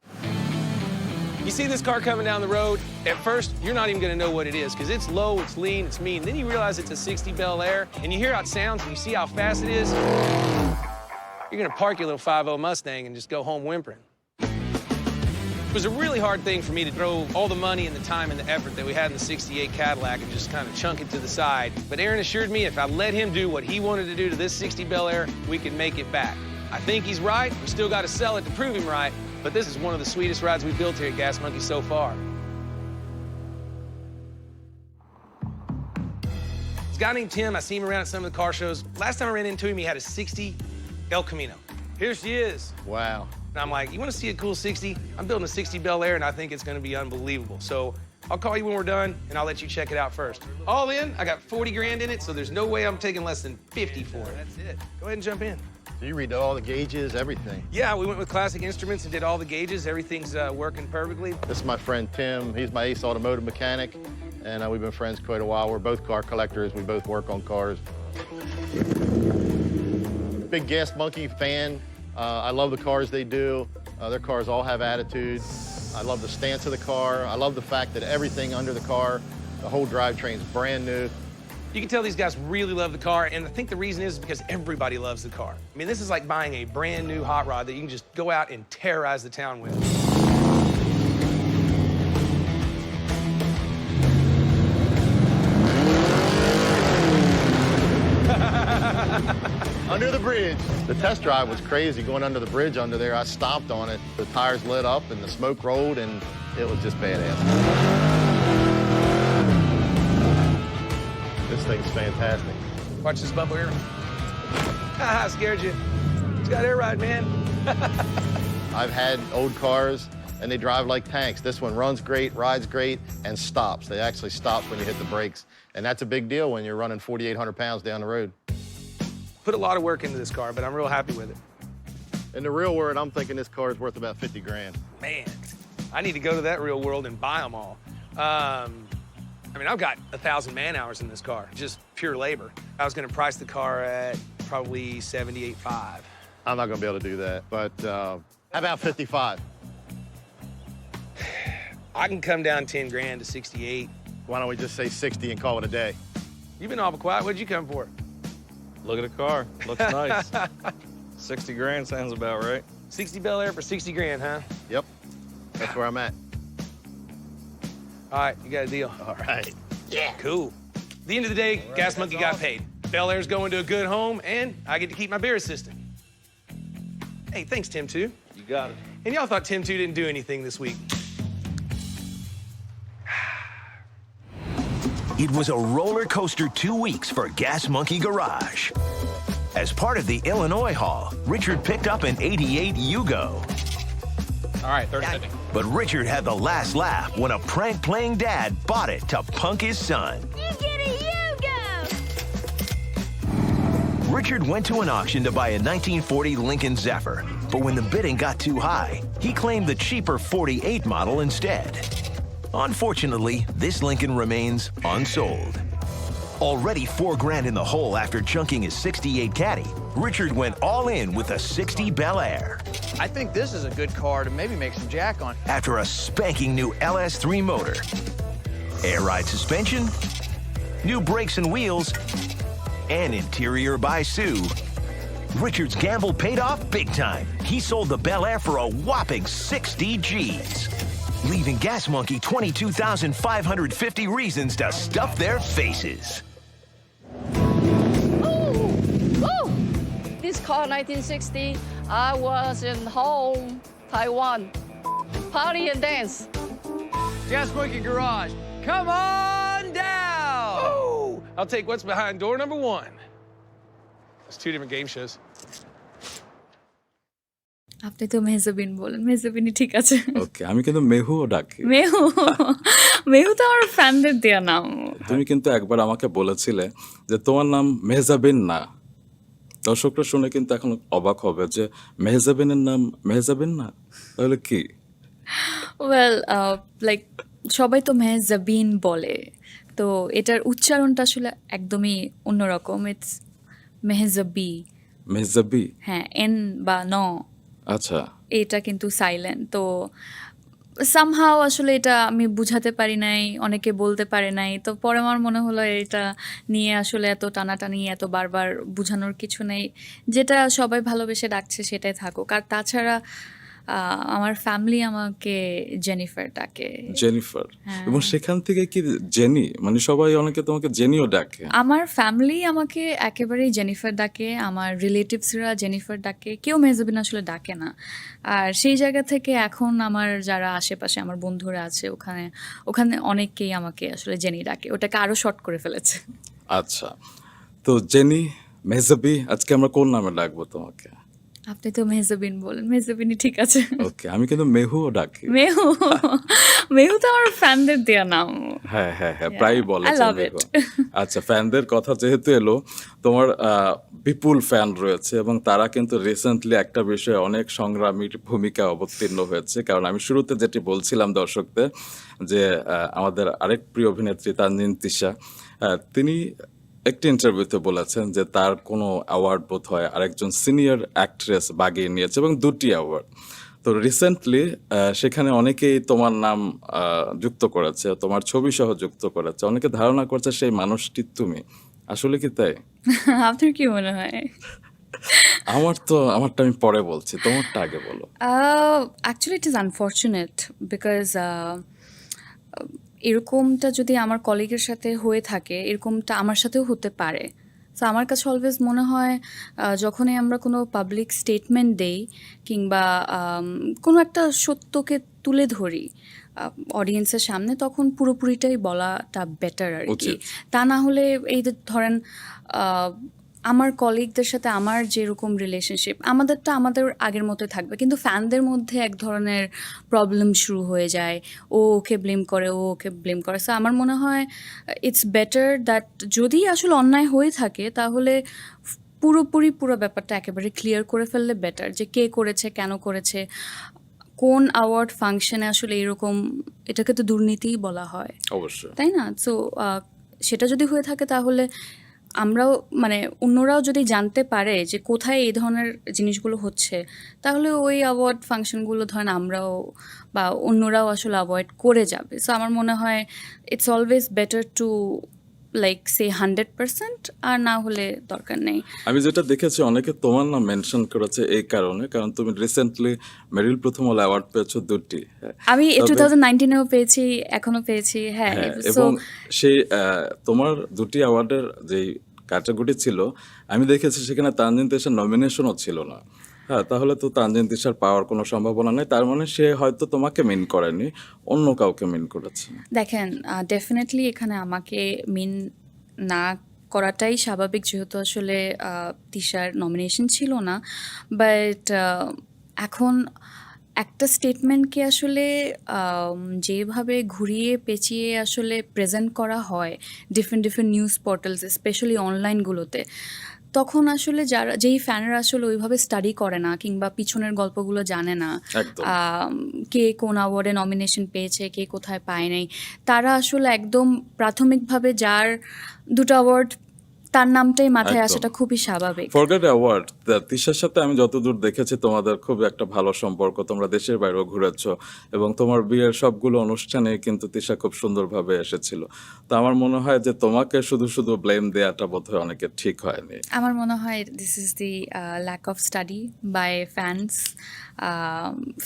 You see this car coming down the road, at first, you're not even gonna know what it is, because it's low, it's lean, it's mean. Then you realize it's a 60 Bel Air, and you hear how it sounds, and you see how fast it is. You're gonna park your little 5.0 Mustang and just go home whimpering. It was a really hard thing for me to throw all the money and the time and the effort that we had in the 68 Cadillac and just kind of chunk it to the side. But Aaron assured me if I let him do what he wanted to do to this 60 Bel Air, we could make it back. I think he's right. We still got to sell it to prove him right. But this is one of the sweetest rides we've built here at Gas Monkey so far. This guy named Tim, I see him around at some of the car shows. Last time I ran into him, he had a 60 El Camino. Here she is. Wow. And I'm like, you want to see a cool 60? I'm building a 60 Bel Air, and I think it's going to be unbelievable. So I'll call you when we're done, and I'll let you check it out first. All in, I got 40 grand in it, so there's no way I'm taking less than 50 for it. That's it. Go ahead and jump in. So you read all the gauges, everything? Yeah, we went with Classic Instruments and did all the gauges. Everything's working perfectly. This is my friend Tim. He's my ace automotive mechanic, and we've been friends quite a while. We're both car collectors. We both work on cars. Big Gas Monkey fan. I love the cars they do. Their cars all have attitude. I love the stance of the car. I love the fact that everything under the car, the whole drivetrain's brand new. You can tell these guys really love the car, and I think the reason is because everybody loves the car. I mean, this is like buying a brand new hot rod that you can just go out and terrorize the town with. Under the bridge. The test drive was crazy going under the bridge under there. I stomped on it. The tires lit up and the smoke rolled, and it was just badass. This thing's fantastic. Watch this bumper here. Haha, scared you. It's got air ride, man. I've had old cars, and they drive like tanks. This one runs great, rides great, and stops. They actually stop when you hit the brakes. And that's a big deal when you're running 4,800 pounds down the road. Put a lot of work into this car, but I'm real happy with it. In the real world, I'm thinking this car is worth about 50 grand. Man, I need to go to that real world and buy them all. I mean, I've got 1,000 man-hours in this car, just pure labor. I was gonna price the car at probably $78,500. I'm not gonna be able to do that, but how about 55? I can come down 10 grand to 68. Why don't we just say 60 and call it a day? You've been awful quiet. What'd you come for? Look at the car. Looks nice. 60 grand sounds about right. 60 Bel Air for 60 grand, huh? Yep. That's where I'm at. All right, you got a deal. All right. Yeah. Cool. At the end of the day, Gas Monkey got paid. Bel Air's going to a good home, and I get to keep my beer assistant. Hey, thanks, Tim 2. You got it. And y'all thought Tim 2 didn't do anything this week. It was a roller coaster 2 weeks for Gas Monkey Garage. As part of the Illinois haul, Richard picked up an '88 Yugo. All right, 30 But Richard had the last laugh when a prank-playing dad bought it to punk his son. You get a Yugo! Richard went to an auction to buy a 1940 Lincoln Zephyr, but when the bidding got too high, he claimed the cheaper 48 model instead. Unfortunately, this Lincoln remains unsold. Already $4,000 in the hole after chunking his 68 Caddy, Richard went all in with a 60 Bel Air. I think this is a good car to maybe make some jack on. After a spanking new LS3 motor, air ride suspension, new brakes and wheels, and interior by Sue, Richard's gamble paid off big time. He sold the Bel Air for a whopping 60 G's, leaving Gas Monkey 22,550 reasons to stuff their faces. Woo! This car, 1960, I was in home, Taiwan. Party and dance. Gas Monkey Garage, come on down! Oh! I'll take what's behind door number 1. It's 2 different game shows. আপনি তো মেহজাবিন বলেন, মেহজাবিনই ঠিক আছে। ওকে, আমি কিন্তু মেহুও ডাকি। মেহু, মেহু তো আমার ফ্যানদের দেয়া নাম। তুমি কিন্তু একবার আমাকে বলেছিলে যে তোমার নাম মেহজাবিন না। দর্শকরা শুনে কিন্তু এখন অবাক হবে যে মেহজাবিনের নাম মেহজাবিন না, তাহলে কি? ওয়েল, লাইক সবাই তো মেহজাবিন বলে, তো এটার উচ্চারণটা আসলে একদমই অন্যরকম। ইটস মেহজাবি। মেহজাবি? হ্যাঁ, এন বা ন, আচ্ছা, এটা কিন্তু সাইলেন্ট। তো সামহাও আসলে এটা আমি বুঝাতে পারি নাই, অনেকে বলতে পারে নাই। তো পরে আমার মনে হলো এটা নিয়ে আসলে এত টানাটানি, এত বারবার বুঝানোর কিছু নেই। যেটা সবাই ভালোবেসে ডাকছে সেটাই থাকুক। আর তাছাড়া আমার ফ্যামিলি আমাকে জেনিফার ডাকে। জেনিফার? এবং সেখান থেকে কি জেনি, মানে সবাই অনেকে তোমাকে জেনিও ডাকে? আমার ফ্যামিলি আমাকে একেবারেই জেনিফার ডাকে, আমার রিলেটিভসরা জেনিফার ডাকে, কেউ মেহজাবিন আসলে ডাকে না। আর সেই জায়গা থেকে এখন আমার যারা আশেপাশে আমার বন্ধুরা আছে ওখানে অনেকেই আমাকে আসলে জেনি ডাকে, ওটাকে আরো শর্ট করে ফেলেছে। আচ্ছা, তো জেনি, মেহজাবি, আজকে আমরা কোন নামে ডাকবো তোমাকে? আপনি তো মেহজাবিন বলেন, মেহজাবিনই ঠিক আছে। ওকে, আমি কিন্তু মেহুও ডাকি। মেহু, মেহু তো আমার ফ্যানদের দেয়া নাম। হ্যাঁ হ্যাঁ হ্যাঁ, প্রায়ই বলে। আচ্ছা, ফ্যানদের কথা যেহেতু এলো, তোমার বিপুল ফ্যান রয়েছে এবং তারা কিন্তু রিসেন্টলি একটা বিষয়ে অনেক সংগ্রামীর ভূমিকা অবতীর্ণ হয়েছে। কারণ আমি শুরুতে যেটি বলছিলাম দর্শকদের যে আমাদের আরেক প্রিয় অভিনেত্রী তানজিন তিশা, তিনি একটি ইন্টারভিউতে বলেছেন যে তার কোনো অ্যাওয়ার্ড বোধ হয় আরেকজন সিনিয়র অ্যাক্ট্রেস বাগিয়ে নিয়েছে, এবং 2টি অ্যাওয়ার্ড। তো রিসেন্টলি সেখানে অনেকেই তোমার নাম যুক্ত করেছে, তোমার ছবি সহ যুক্ত করেছে। অনেকে ধারণা করছে সেই মানুষটি তুমি। আসলে কি তাই? আপনার কি মনে হয়? আমারটা আমি পরে বলছি, তোমারটা আগে বলো। Actually it is unfortunate because এরকমটা যদি আমার কলিগের সাথে হয়ে থাকে, এরকমটা আমার সাথেও হতে পারে। সো আমার কাছে অলওয়েজ মনে হয় যখনই আমরা কোনো পাবলিক স্টেটমেন্ট দেই কিংবা কোনো একটা সত্যকে তুলে ধরি অডিয়েন্সের সামনে, তখন পুরোপুরিটাই বলাটা বেটার আর কি। তা না হলে এই যে ধরেন আমার কলিগদের সাথে আমার যেরকম রিলেশনশিপ, আমাদেরটা আমাদের আগের মতো থাকবে, কিন্তু ফ্যানদের মধ্যে এক ধরনের প্রবলেম শুরু হয়ে যায়। ও ওকে ব্লেম করে, ও ওকে ব্লেম করে। সো আমার মনে হয় ইটস বেটার দ্যাট যদি আসলে অন্যায় হয়ে থাকে তাহলে পুরো ব্যাপারটা একেবারে ক্লিয়ার করে ফেললে বেটার, যে কে করেছে, কেন করেছে, কোন অ্যাওয়ার্ড ফাংশনে আসলে এরকম, এটাকে তো দুর্নীতিই বলা হয় অবশ্যই, তাই না? সো সেটা যদি হয়ে থাকে তাহলে আমরাও, মানে অন্যরাও যদি জানতে পারে যে কোথায় এই ধরনের জিনিসগুলো হচ্ছে, তাহলে ওই অ্যাওয়ার্ড ফাংশনগুলো ধরেন আমরাও বা অন্যরাও আসলে অ্যাভয়েড করে যাবে। সো আমার মনে হয় it's always better to like say 100%, আর না হলে দরকার নেই। আমি যেটা দেখেছি অনেকে তোমার নাম মেনশন করেছে এই কারণে, কারণ তুমি রিসেন্টলি মেরিল প্রথম আলো অ্যাওয়ার্ড পেয়েছো 2টি। আমি 2019-এও পেয়েছি, এখনো পেয়েছি। হ্যাঁ, এবং সেই তোমার 2টি অ্যাওয়ার্ডের যেই ক্যাটাগরি ছিল, আমি দেখেছি সেখানে তানজিন তিশার নমিনেশনও ছিল না। হ্যাঁ, তাহলে তো তানজিন তিশার পাওয়ার কোনো সম্ভাবনা নেই। তার মানে সে হয়তো তোমাকে মিন করেনি, অন্য কাউকে মিন করেছে। দেখেন, ডেফিনেটলি এখানে আমাকে মিন না করাটাই স্বাভাবিক, যেহেতু আসলে তিশার নমিনেশন ছিল না। বাট এখন একটা স্টেটমেন্টকে আসলে যেভাবে ঘুরিয়ে পেঁচিয়ে আসলে প্রেজেন্ট করা হয় ডিফারেন্ট নিউজ পোর্টালস, স্পেশালি অনলাইনগুলোতে, তখন আসলে যেই ফ্যানরা আসলে ওইভাবে স্টাডি করে না কিংবা পিছনের গল্পগুলো জানে না, একদম। কে কোন অ্যাওয়ার্ডে নমিনেশন পেয়েছে, কে কোথায় পায় নাই, তারা আসলে একদম প্রাথমিকভাবে যার 2টা অ্যাওয়ার্ড তার নামটাই মাথায় একদম। আসাটা খুবই স্বাভাবিক। ফরগেট অ্যাওয়ার্ড, তিশার সাথে আমি যতদূর দেখেছি তোমাদের খুব একটা ভালো সম্পর্ক, তোমরা দেশের বাইরেও ঘুরেছ এবং তোমার বিয়ের সবগুলো অনুষ্ঠানে কিন্তু তিশা খুব সুন্দরভাবে এসেছিল। তো আমার মনে হয় যে তোমাকে শুধু শুধু ব্লেম দেওয়াটা বোধহয় অনেকের ঠিক হয়নি। আমার মনে হয় this is the lack of study by fans.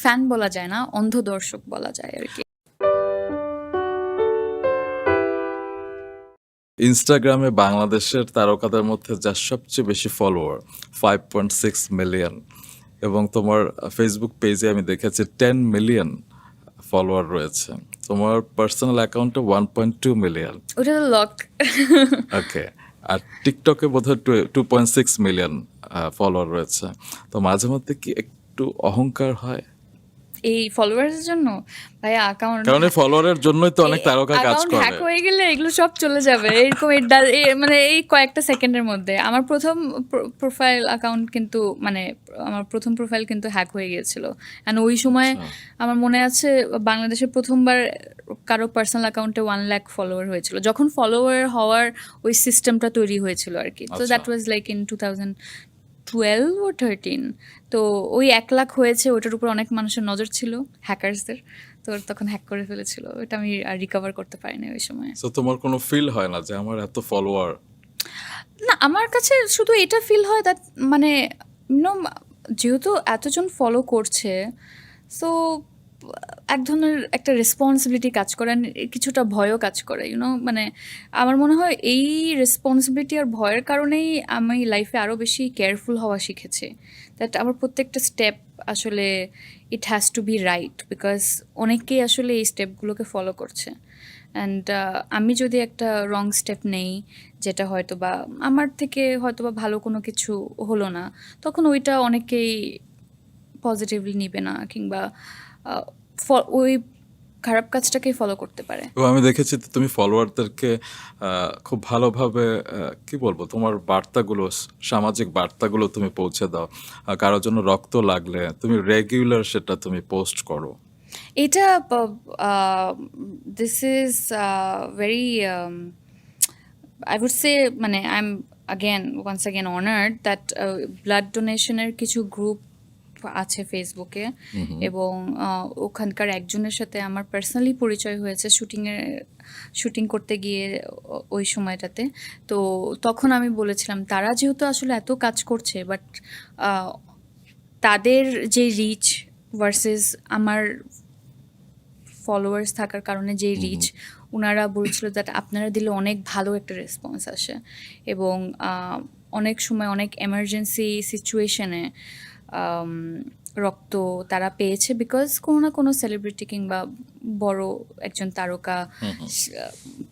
Fan বলা যায় না, অন্ধ দর্শক বলা যায় আর কি। ইনস্টাগ্রামে বাংলাদেশের তারকাদের মধ্যে যার সবচেয়ে বেশি ফলোয়ার 5.6 মিলিয়ন, এবং তোমার ফেসবুক পেজে আমি দেখেছি 10 মিলিয়ন ফলোয়ার রয়েছে। তোমার পার্সোনাল অ্যাকাউন্টে 1.2 মিলিয়ন। ওটা তো লক। ওকে, আর টিকটকে বোধহয় 2.6 মিলিয়ন ফলোয়ার রয়েছে। তো মাঝে মধ্যে কি একটু অহংকার হয় এই ফলোয়ার্সের জন্য? ভাই অ্যাকাউন্ট, কারণ এই ফলোয়ারের জন্যই তো অনেক তারকা কাজ অ্যাকাউন্ট করে। হ্যাক হয়ে গেলে এগুলো সব চলে যাবে এরকম। মানে এই কয়েকটা সেকেন্ডের মধ্যে আমার প্রথম প্রোফাইল অ্যাকাউন্ট কিন্তু মানে আমার প্রথম প্রোফাইল কিন্তু হ্যাক হয়ে গিয়েছিল। অ্যান্ড ওই সময় আমার মনে আছে বাংলাদেশে প্রথমবার কারো পার্সোনাল অ্যাকাউন্টে 1 লাখ ফলোয়ার হয়েছিল, যখন ফলোয়ার হওয়ার ওই সিস্টেমটা তৈরি হয়েছিল আর কি। তো that was like in 2012 or 13। তো ওই 1 লাখ হয়েছে, ওটার উপর অনেক মানুষের নজর ছিল, হ্যাকার্সদের। তো তখন হ্যাক করে ফেলেছিল, ওটা আমি আর রিকভার করতে পারিনি ওই সময়। সো তোমার কোনো ফিল হয় না যে আমার এত ফলোয়ার? না, আমার কাছে শুধু এটা ফিল হয় দ্যাট মানে যেহেতু এতজন ফলো করছে, সো এক ধরনের একটা রেসপন্সিবিলিটি কাজ করে, কিছুটা ভয়ও কাজ করে মানে আমার মনে হয় এই রেসপন্সিবিলিটি আর ভয়ের কারণেই আমি লাইফে আরও বেশি কেয়ারফুল হওয়া শিখেছি। দ্যাট আমার প্রত্যেকটা স্টেপ আসলে it has to be right, because অনেকেই আসলে এই স্টেপগুলোকে ফলো করছে। অ্যান্ড আমি যদি একটা রং স্টেপ নেই, যেটা হয়তো বা আমার থেকে হয়তো বা ভালো কোনো কিছু হলো না, তখন ওইটা অনেকেই পজিটিভলি নিবে না, কিংবা ওই খারাপ কাজটাকেই ফলো করতে পারে। তো আমি দেখেছি তুমি ফলোয়ারদেরকে খুব ভালোভাবে কি বলবো, তোমার বার্তাগুলো, সামাজিক বার্তাগুলো তুমি পৌঁছে দাও। কারোর জন্য রক্ত লাগলে তুমি রেগুলার সেটা তুমি পোস্ট করো। এটা this is very I would say মানে I am once again honoured that blood ডোনেশনের কিছু গ্রুপ আছে ফেসবুকে, এবং ওখানকার একজনের সাথে আমার পার্সোনালি পরিচয় হয়েছে শুটিং করতে গিয়ে ওই সময়টাতে। তো তখন আমি বলেছিলাম তারা যেহেতু আসলে এত কাজ করছে, বাট তাদের যে রিচ ভার্সেস আমার ফলোয়ার্স থাকার কারণে যে রিচ, ওনারা বলছিল দ্যাট আপনারা দিলে অনেক ভালো একটা রেসপন্স আসে, এবং অনেক সময় অনেক এমার্জেন্সি সিচুয়েশনে রক্ত তারা পেয়েছে, বিকজ কোনো না কোনো সেলিব্রিটি কিংবা বড় একজন তারকা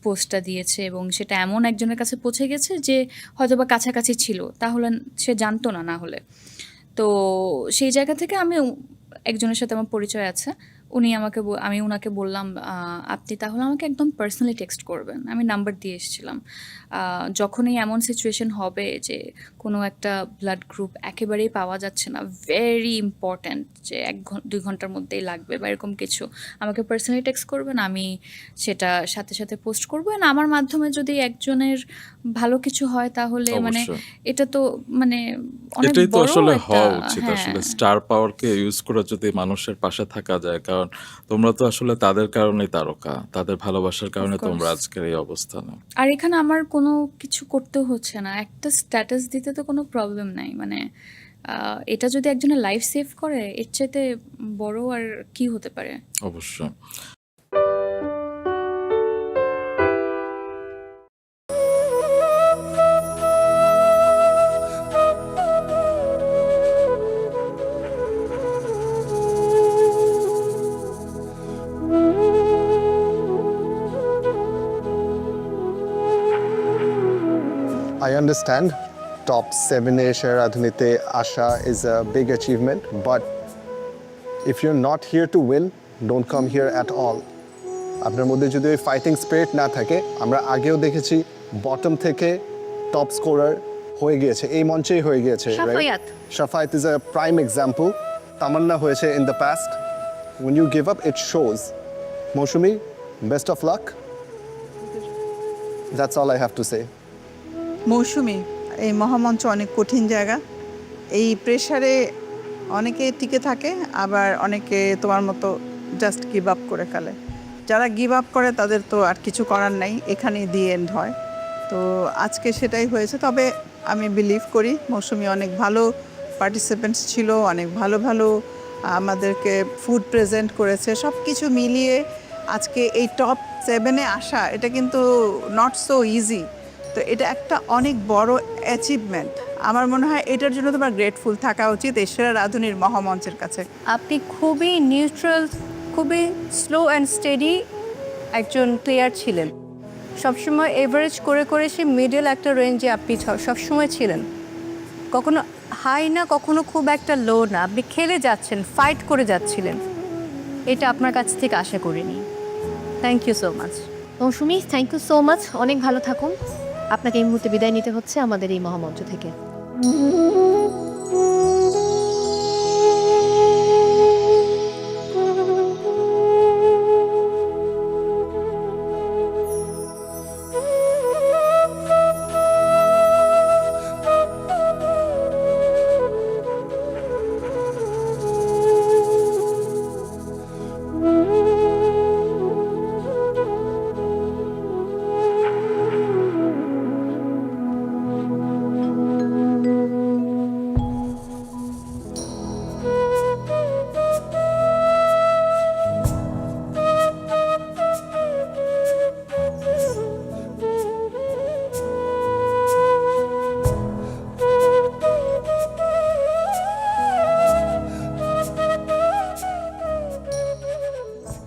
পোস্টটা দিয়েছে, এবং সেটা এমন একজনের কাছে পৌঁছে গেছে যে হয়তো বা কাছাকাছি ছিল, তাহলে সে জানতো না হলে। তো সেই জায়গা থেকে আমি একজনের সাথে আমার পরিচয় আছে, আমি ওনাকে বললাম আপনি তাহলে আমাকে একদম পার্সোনালি টেক্সট করবেন। আমি নাম্বার দিয়ে এসেছিলাম। যখনই এমন সিচুয়েশন হবে যে কোনো একটা ব্লাড গ্রুপ একেবারেই পাওয়া যাচ্ছে না, ভেরি ইম্পর্ট্যান্ট, যে 1-2 ঘন্টার মধ্যেই লাগবে বা এরকম কিছু, আমাকে পার্সোনালি টেক্সট করবেন, আমি সেটা সাথে সাথে পোস্ট করবো। আর আমার মাধ্যমে যদি একজনের ভালো কিছু হয় তাহলে মানে এটা তো মানে অনেক এটাই তো বড় আসলে একটা, হওয়া উচিত। আসলে স্টার পাওয়ারকে ইউজ করে যদি মানুষের পাশে থাকা যায়, কারণ তোমরা তো আসলে তাদের কারণেই তারকা, তাদের ভালোবাসার কারণে তোমরা আজকের এই অবস্থানে। আর এখানে আমার কোনো কিছু করতে হচ্ছে না, একটা স্ট্যাটাস দিতে তো কোনো প্রবলেম নাই। মানে এটা যদি একজনের লাইফ সেভ করে, এর চাইতে বড় আর কি হতে পারে? অবশ্যই। I understand top 7 Sharadhanite Asha is a big achievement, but if you're not here to win, don't come here at all. আপনার মধ্যে যদি ওই ফাইটিং স্পিরিট না থাকে, আমরা আগেও দেখেছি বটম থেকে টপ স্কোরার হয়ে গিয়েছে, এই মঞ্চেই হয়ে গিয়েছে, Shafayat. Shafayat is a prime example. Tamanna হয়েছে in the past. When you give up, it shows. Moushumi, best of luck. That's all I have to say. মৌসুমী, এই মহামঞ্চ অনেক কঠিন জায়গা। এই প্রেসারে অনেকে টিকে থাকে, আবার অনেকে তোমার মতো জাস্ট গিভ আপ করে ফেলে। যারা গিভ আপ করে তাদের তো আর কিছু করার নাই, এখানেই দি এন্ড হয়। তো আজকে সেটাই হয়েছে। তবে আমি বিলিভ করি মৌসুমী অনেক ভালো পার্টিসিপেন্টস ছিল, অনেক ভালো ভালো আমাদেরকে ফুড প্রেজেন্ট করেছে। সব কিছু মিলিয়ে আজকে এই টপ 7-এ আসা, এটা কিন্তু নট সো ইজি। তো এটা একটা অনেক বড় অ্যাচিভমেন্ট। আমার মনে হয় এটার জন্য তোমার গ্রেটফুল থাকা উচিত এই সেরা রাঁধুনির মহামঞ্চের কাছে। আপনি খুবই নিউট্রাল, খুবই স্লো অ্যান্ড স্টেডি একজন প্লেয়ার ছিলেন। সবসময় এভারেজ করে করে সে মিডল একটা রেঞ্জে আপনি সবসময় ছিলেন, কখনো হাই না, কখনো খুব একটা লো না। আপনি খেলে যাচ্ছেন, ফাইট করে যাচ্ছিলেন, এটা আপনার কাছ থেকে আশা করিনি। Thank you so much. Mousumi, thank you so much, অনেক ভালো থাকুন। আপনাকে এই মুহূর্তে বিদায় নিতে হচ্ছে আমাদের এই মহামঞ্চ থেকে।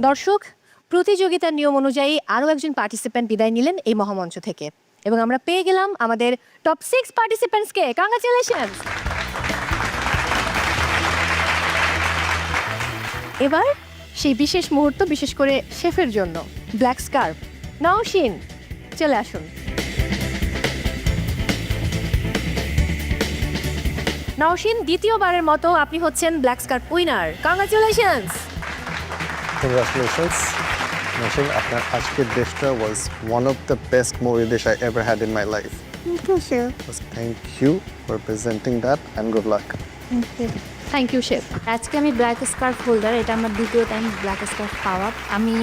দর্শক, প্রতিযোগিতার নিয়ম অনুযায়ী আরও একজন পার্টিসিপেন্ট বিদায় নিলেন এই মহামঞ্চ থেকে, এবং আমরা পেয়ে গেলাম আমাদের টপ 6 পার্টিসিপেন্টসকে। কংগ্রাচুলেশনস। এবার সেই বিশেষ মুহূর্ত, বিশেষ করে শেফের জন্য ব্ল্যাক স্কার্ফ। নওশিন, চলে আসুন। নওশিন, দ্বিতীয়বারের মতো আপনি হচ্ছেন black scarf winner. Congratulations. Congratulations. Nosheen, আপনার আজকের ডিশটা was one of the best movie dish I ever had in my life. Thank you, sir. Thank you for presenting that and good luck. Thank you. Thank you chef. আজকে আমি black scarf holder, এটা আমার দ্বিতীয় time black scarf পাওয়া। আমি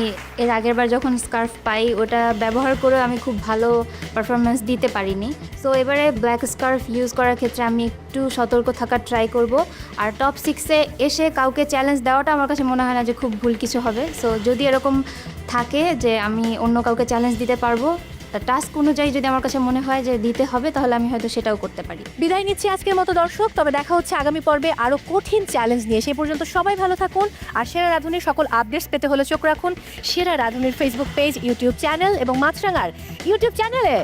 এর আগের বার যখন স্কার্ফ পাই ওটা ব্যবহার করে আমি খুব ভালো পারফরমেন্স দিতে পারিনি। সো এবারে ব্ল্যাক স্কার্ফ ইউজ করার ক্ষেত্রে আমি একটু সতর্ক থাকার ট্রাই করব। আর টপ 6-এ এসে কাউকে চ্যালেঞ্জ দেওয়াটা আমার কাছে মনে হয় না যে খুব ভুল কিছু হবে। সো যদি এরকম থাকে যে আমি অন্য কাউকে চ্যালেঞ্জ দিতে পারবো, টাস্ক অনুযায়ী যদি আমার কাছে মনে হয় যে দিতে হবে, তাহলে আমি হয়তো সেটাও করতে পারি। বিদায় নিচ্ছি আজকের মতো দর্শক, তবে দেখা হচ্ছে আগামী পর্বে আরও কঠিন চ্যালেঞ্জ নিয়ে। সেই পর্যন্ত সবাই ভালো থাকুন, আর সেরা রাঁধুনির সকল আপডেটস পেতে হলে চোখ রাখুন সেরা রাঁধুনির ফেসবুক পেজ, ইউটিউব চ্যানেল এবং মাছরাঙার ইউটিউব চ্যানেলে।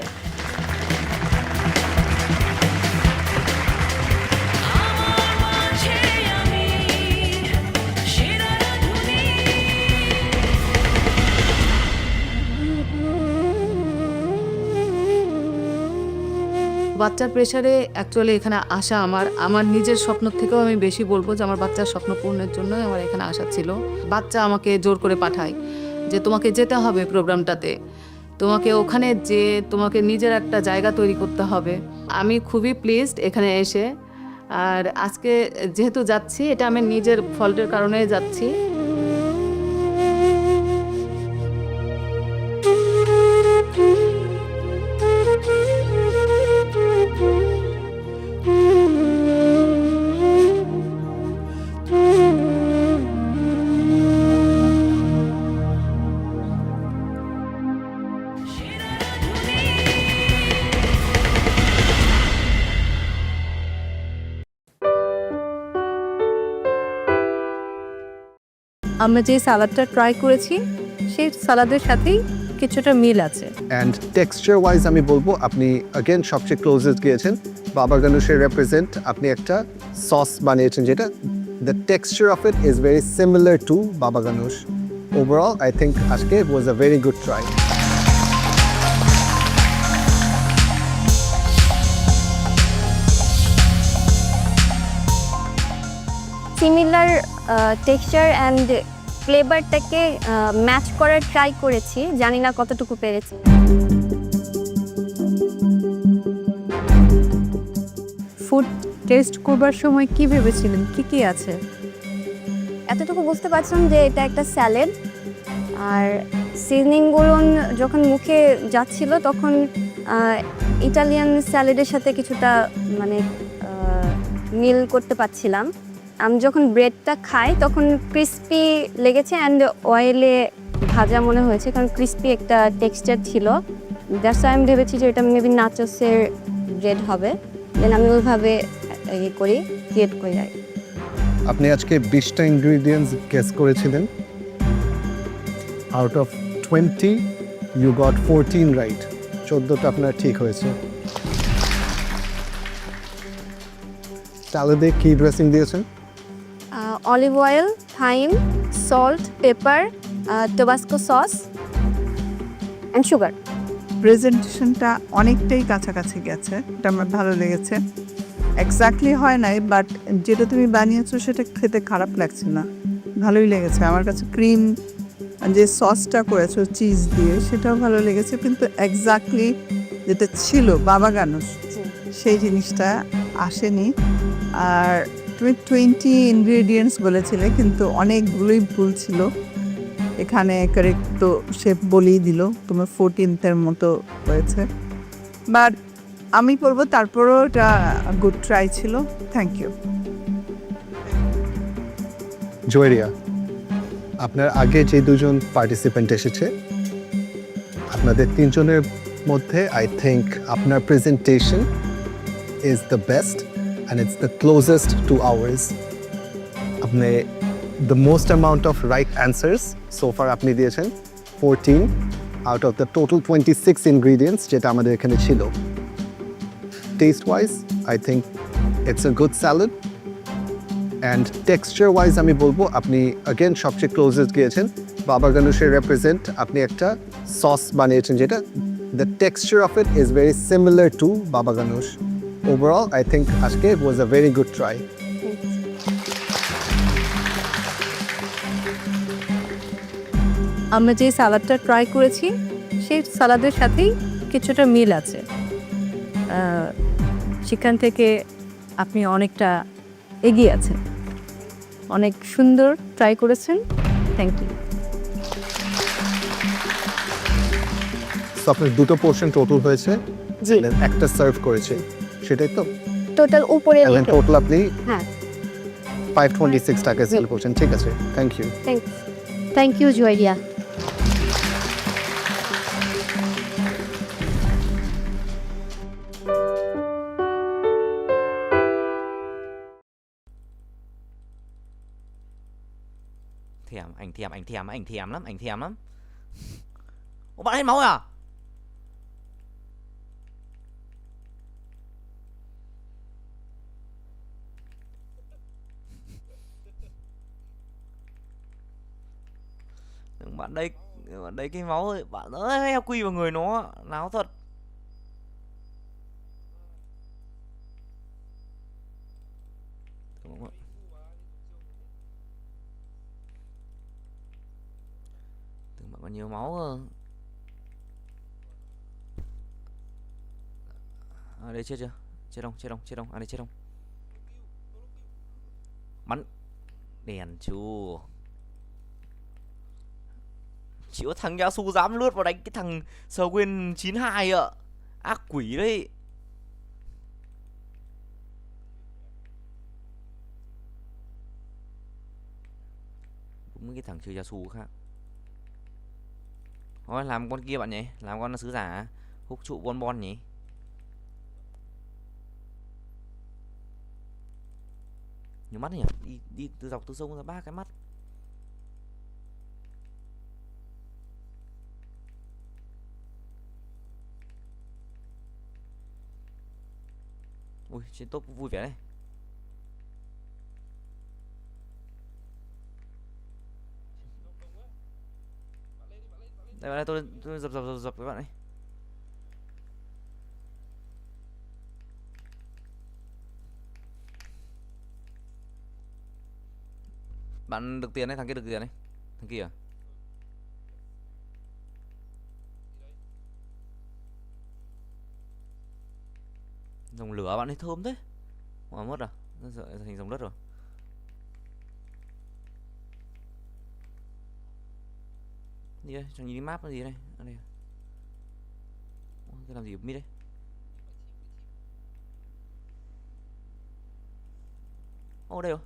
বাচ্চার প্রেশারে অ্যাকচুয়ালি এখানে আসা আমার নিজের স্বপ্ন থেকেও আমি বেশি বলবো যে আমার বাচ্চার স্বপ্ন পূরণের জন্যই আমার এখানে আসা ছিল। বাচ্চা আমাকে জোর করে পাঠায় যে তোমাকে যেতে হবে প্রোগ্রামটাতে, তোমাকে ওখানে যে তোমাকে নিজের একটা জায়গা তৈরি করতে হবে। আমি খুবই প্লিজড এখানে এসে, আর আজকে যেহেতু যাচ্ছি এটা আমি নিজের ফল্টের কারণে যাচ্ছি। আমরা যে সালাদটা ট্রাই করেছি সেই সালাদের সাথেই কিছুটা মিল আছে। অ্যান্ড টেক্সচার ওয়াইজ আমি বলবো আপনি অ্যাগেন সবচেয়ে ক্লোজেস্ট গিয়েছেন। বাবা গানুশের রেপ্রেজেন্ট আপনি একটা সস বানিয়েছেন যেটা the texture of it is very similar to baba ganoush. Overall I think আজকে was a very good try. Similar texture and ফ্লেভারটাকে ম্যাচ করার ট্রাই করেছি, জানি না কতটুকু পেরেছি। ফুড টেস্ট করবার সময় কি ভেবেছিলেন, কি কি আছে? এতটুকু বুঝতে পারছিলাম যে এটা একটা স্যালাড, আর সিজনিংগুলো যখন মুখে যাচ্ছিল তখন ইটালিয়ান স্যালাডের সাথে কিছুটা মানে মিল করতে পারছিলাম। আমি যখন ব্রেডটা খাই তখন ক্রিস্পি লেগেছে অ্যান্ড অয়েলে ভাজা মনে হয়েছে, কারণ ক্রিস্পি একটা টেক্সচার ছিল। দ্যাটস আমি ভেবেছি যে এটা মেবি নাচোসের ব্রেড হবে, দেন আমি ওইভাবে ক্রিয়েট করে যাই। আপনি আজকে 20টা ইনগ্রিডিয়েন্টস গেস করেছিলেন। Out of 20 you got 14 right. 14টা আপনার ঠিক হয়েছে। স্যালাডে কি ড্রেসিং দিয়েছেন? Olive oil, thyme, salt, pepper, tabasco sauce and sugar. প্রেজেন্টেশনটা অনেকটাই কাছাকাছি গেছে, এটা আমার ভালো লেগেছে। এক্স্যাক্টলি হয় নাই, বাট যেটা তুমি বানিয়েছো সেটা খেতে খারাপ লাগছে না, ভালোই লেগেছে আমার কাছে। ক্রিম যে সসটা করেছো চিজ দিয়ে সেটাও ভালো লেগেছে, কিন্তু এক্স্যাক্টলি যেটা ছিল বাবা গানুষ সেই জিনিসটা আসেনি। আর তুমি 20 ইনগ্রেডিয়েন্টস বলেছিলে, কিন্তু অনেকগুলোই ভুল ছিল। এখানে কারেক্ট তো শেফ বলেই দিল, তোমার 14th মতো হয়েছে। বাট আমি বলবো তারপরও এটা গুড ট্রাই ছিল। Thank you. জয়েরিয়া, আপনার আগে যে দুজন পার্টিসিপেন্ট এসেছে আপনাদের তিনজনের মধ্যে আই থিঙ্ক আপনার presentation is the best and it's the closest to ours. আপনি the most amount of right answers so far আপনি দিয়েছেন 14 out of the total 26 ingredients যেটা আমাদের এখানে ছিল। Taste wise I think it's a good salad, and texture wise আমি বলবো আপনি অ্যাগেন সবচেয়ে ক্লোজেস্ট গিয়েছেন। বাবা গানুষের রেপ্রেজেন্ট আপনি একটা সস বানিয়েছেন যেটা the texture of it is very similar to বাবা গানুষ। ওভারঅল আই থিঙ্ক আজকে was a very good try. আমরা যে সালাদটা ট্রাই করেছি সেই সালাদের সাথেই কিছুটা মিল আছে, সেখান থেকে আপনি অনেকটা এগিয়ে আছেন। অনেক সুন্দর ট্রাই করেছেন, থ্যাংক ইউ। সো আপনার দুটো পোর্শন টোটাল হয়েছে, একটা সার্ভ করেছে, সেটাই তো টোটাল উপরে টোটাল আপনি হ্যাঁ 526 টাকা সেল করছেন। ঠিক আছে, thank you. Thank you Joyeria. Anh thèm lắm, anh thèm lắm. Ủa bạn hết máu rồi à? Bạn đây cái máu rồi, bạn heo quy vào người nó, láo thật. Bạn có nhiều máu cơ. À đây chết chưa? Chết không? À đây chết không? Bắn đèn chú. Chỉ có thằng Yasu dám lướt vào đánh cái thằng Swin 92 ạ. Ác quỷ đấy. Đúng cái thằng chơi Yasu khác. Thôi làm con kia bạn nhỉ, làm con sứ giả hút trụ bon nhỉ. Nhiều mắt nhỉ, đi từ dọc từ sông ra 3 cái mắt. Ui, trên top vui vẻ đấy. Đây tôi dập với bạn ấy. Bạn được tiền đấy, thằng kia được tiền đấy. Thằng kia à? Dòng lửa bạn ấy thơm thế. Mà mất à? Nó sợ thành dòng đất rồi. Gì đây? Cho nhìn map cái gì đây? Ở đây. Cái làm gì ở mid đấy? Ô đây rồi.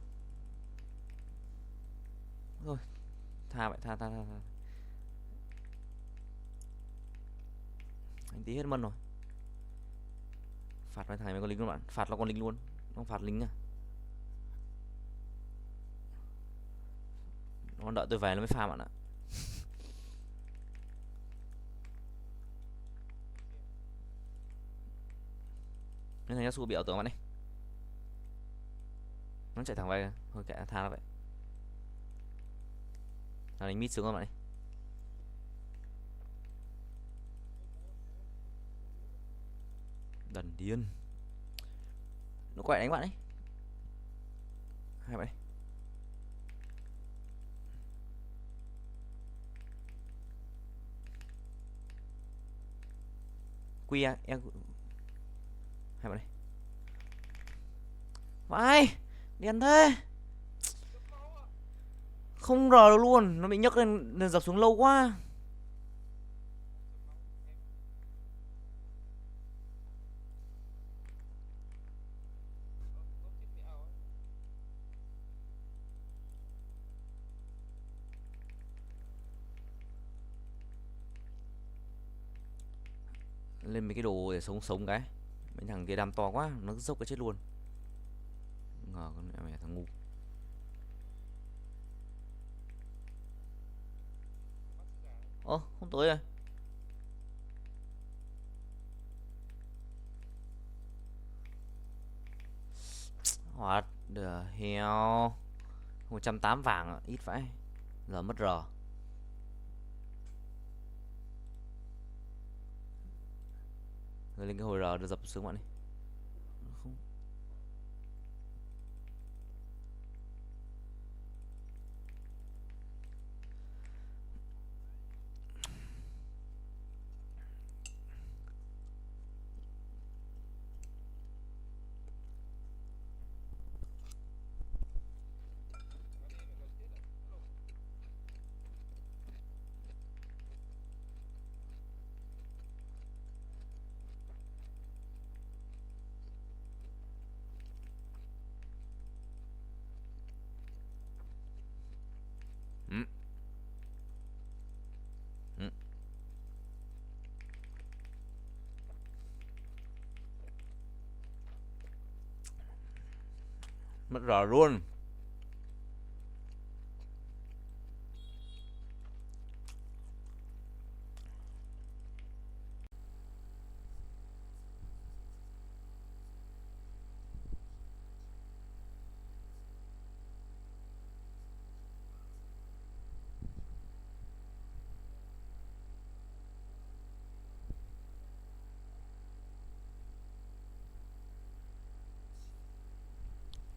Rồi. Tha vậy, tha. Anh tí hết mân rồi. Phạt mấy thằng mấy con lính luôn bạn. Phạt là con lính luôn. Không phạt lính à. Nó đợi tôi về nó mới pha bạn ạ. Nên thằng Yasu bị ảo tưởng bạn ấy. Nó chạy thẳng về kìa. Thôi kệ, tha nó vậy. Thằng đánh mid xuống các bạn ấy. Đần điên. Nó quay đánh bạn ấy. Hai bạn ấy. Quy à, em hai bạn này. Vai, điên thế. Không rờ được luôn, nó bị nhấc lên dập xuống lâu quá. Lên mấy cái đồ để sống cái. Mấy thằng kia đam to quá, nó dốc cái chết luôn. Ngờ con mẹ thằng ngu. Ơ, không tới rồi. What the hell. 180 vàng à, ít phải. Giờ mất rờ. Rồi lên cái hồi rờ được dập xuống bạn này. Không. Mất rờ luôn.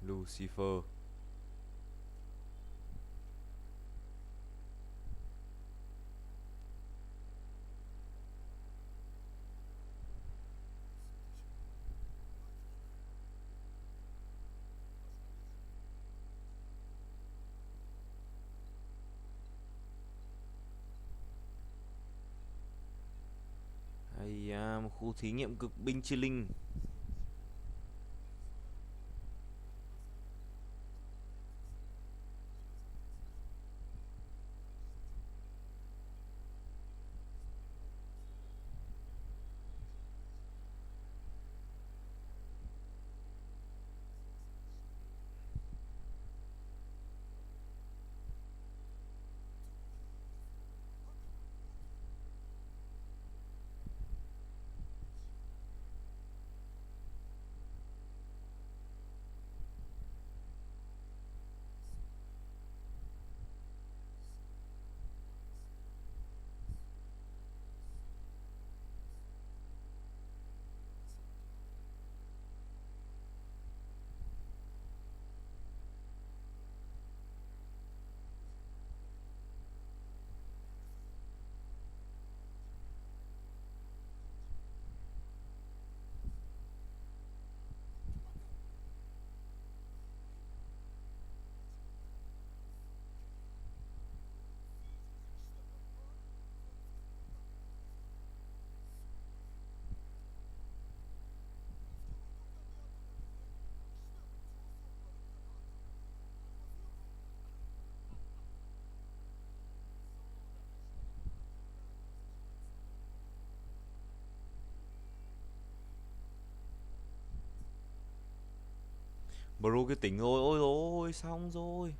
Lucifer. Hay à, một khu thí nghiệm cực binh chi linh. Bro cái tỉnh rồi, ôi ôi xong rồi.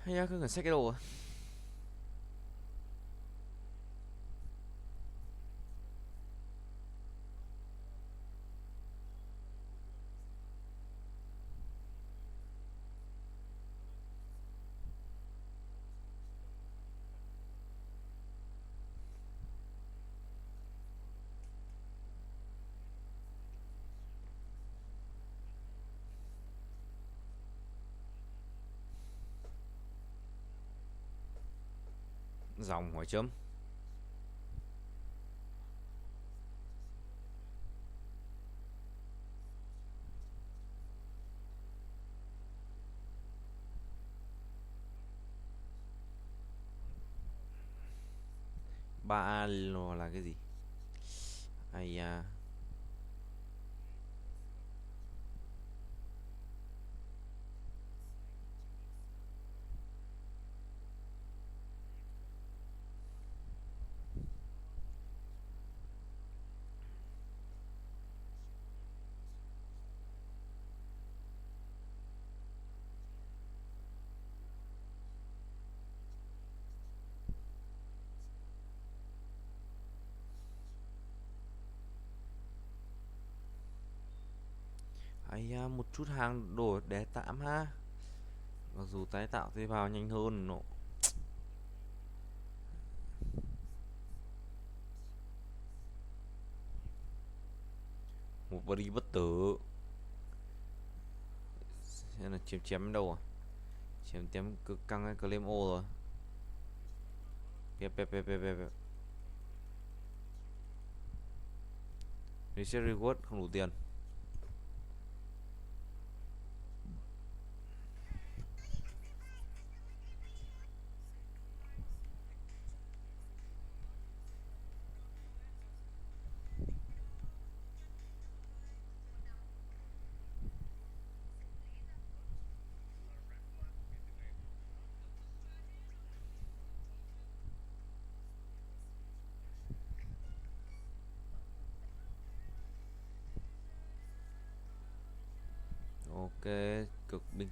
Hay ra cứ cần xách cái đồ à? Dòng hỏi chấm. Ba lò là cái gì? Ai à. Ai à, một chút hàng đổi để tạm ha. Mặc dù tái tạo thì vào nhanh hơn nọ. Một body bất tử. Xem là chém đâu à? Chém cực căng cái claim ô rồi. Pep. Reset reward không đủ tiền. Ok, cực bên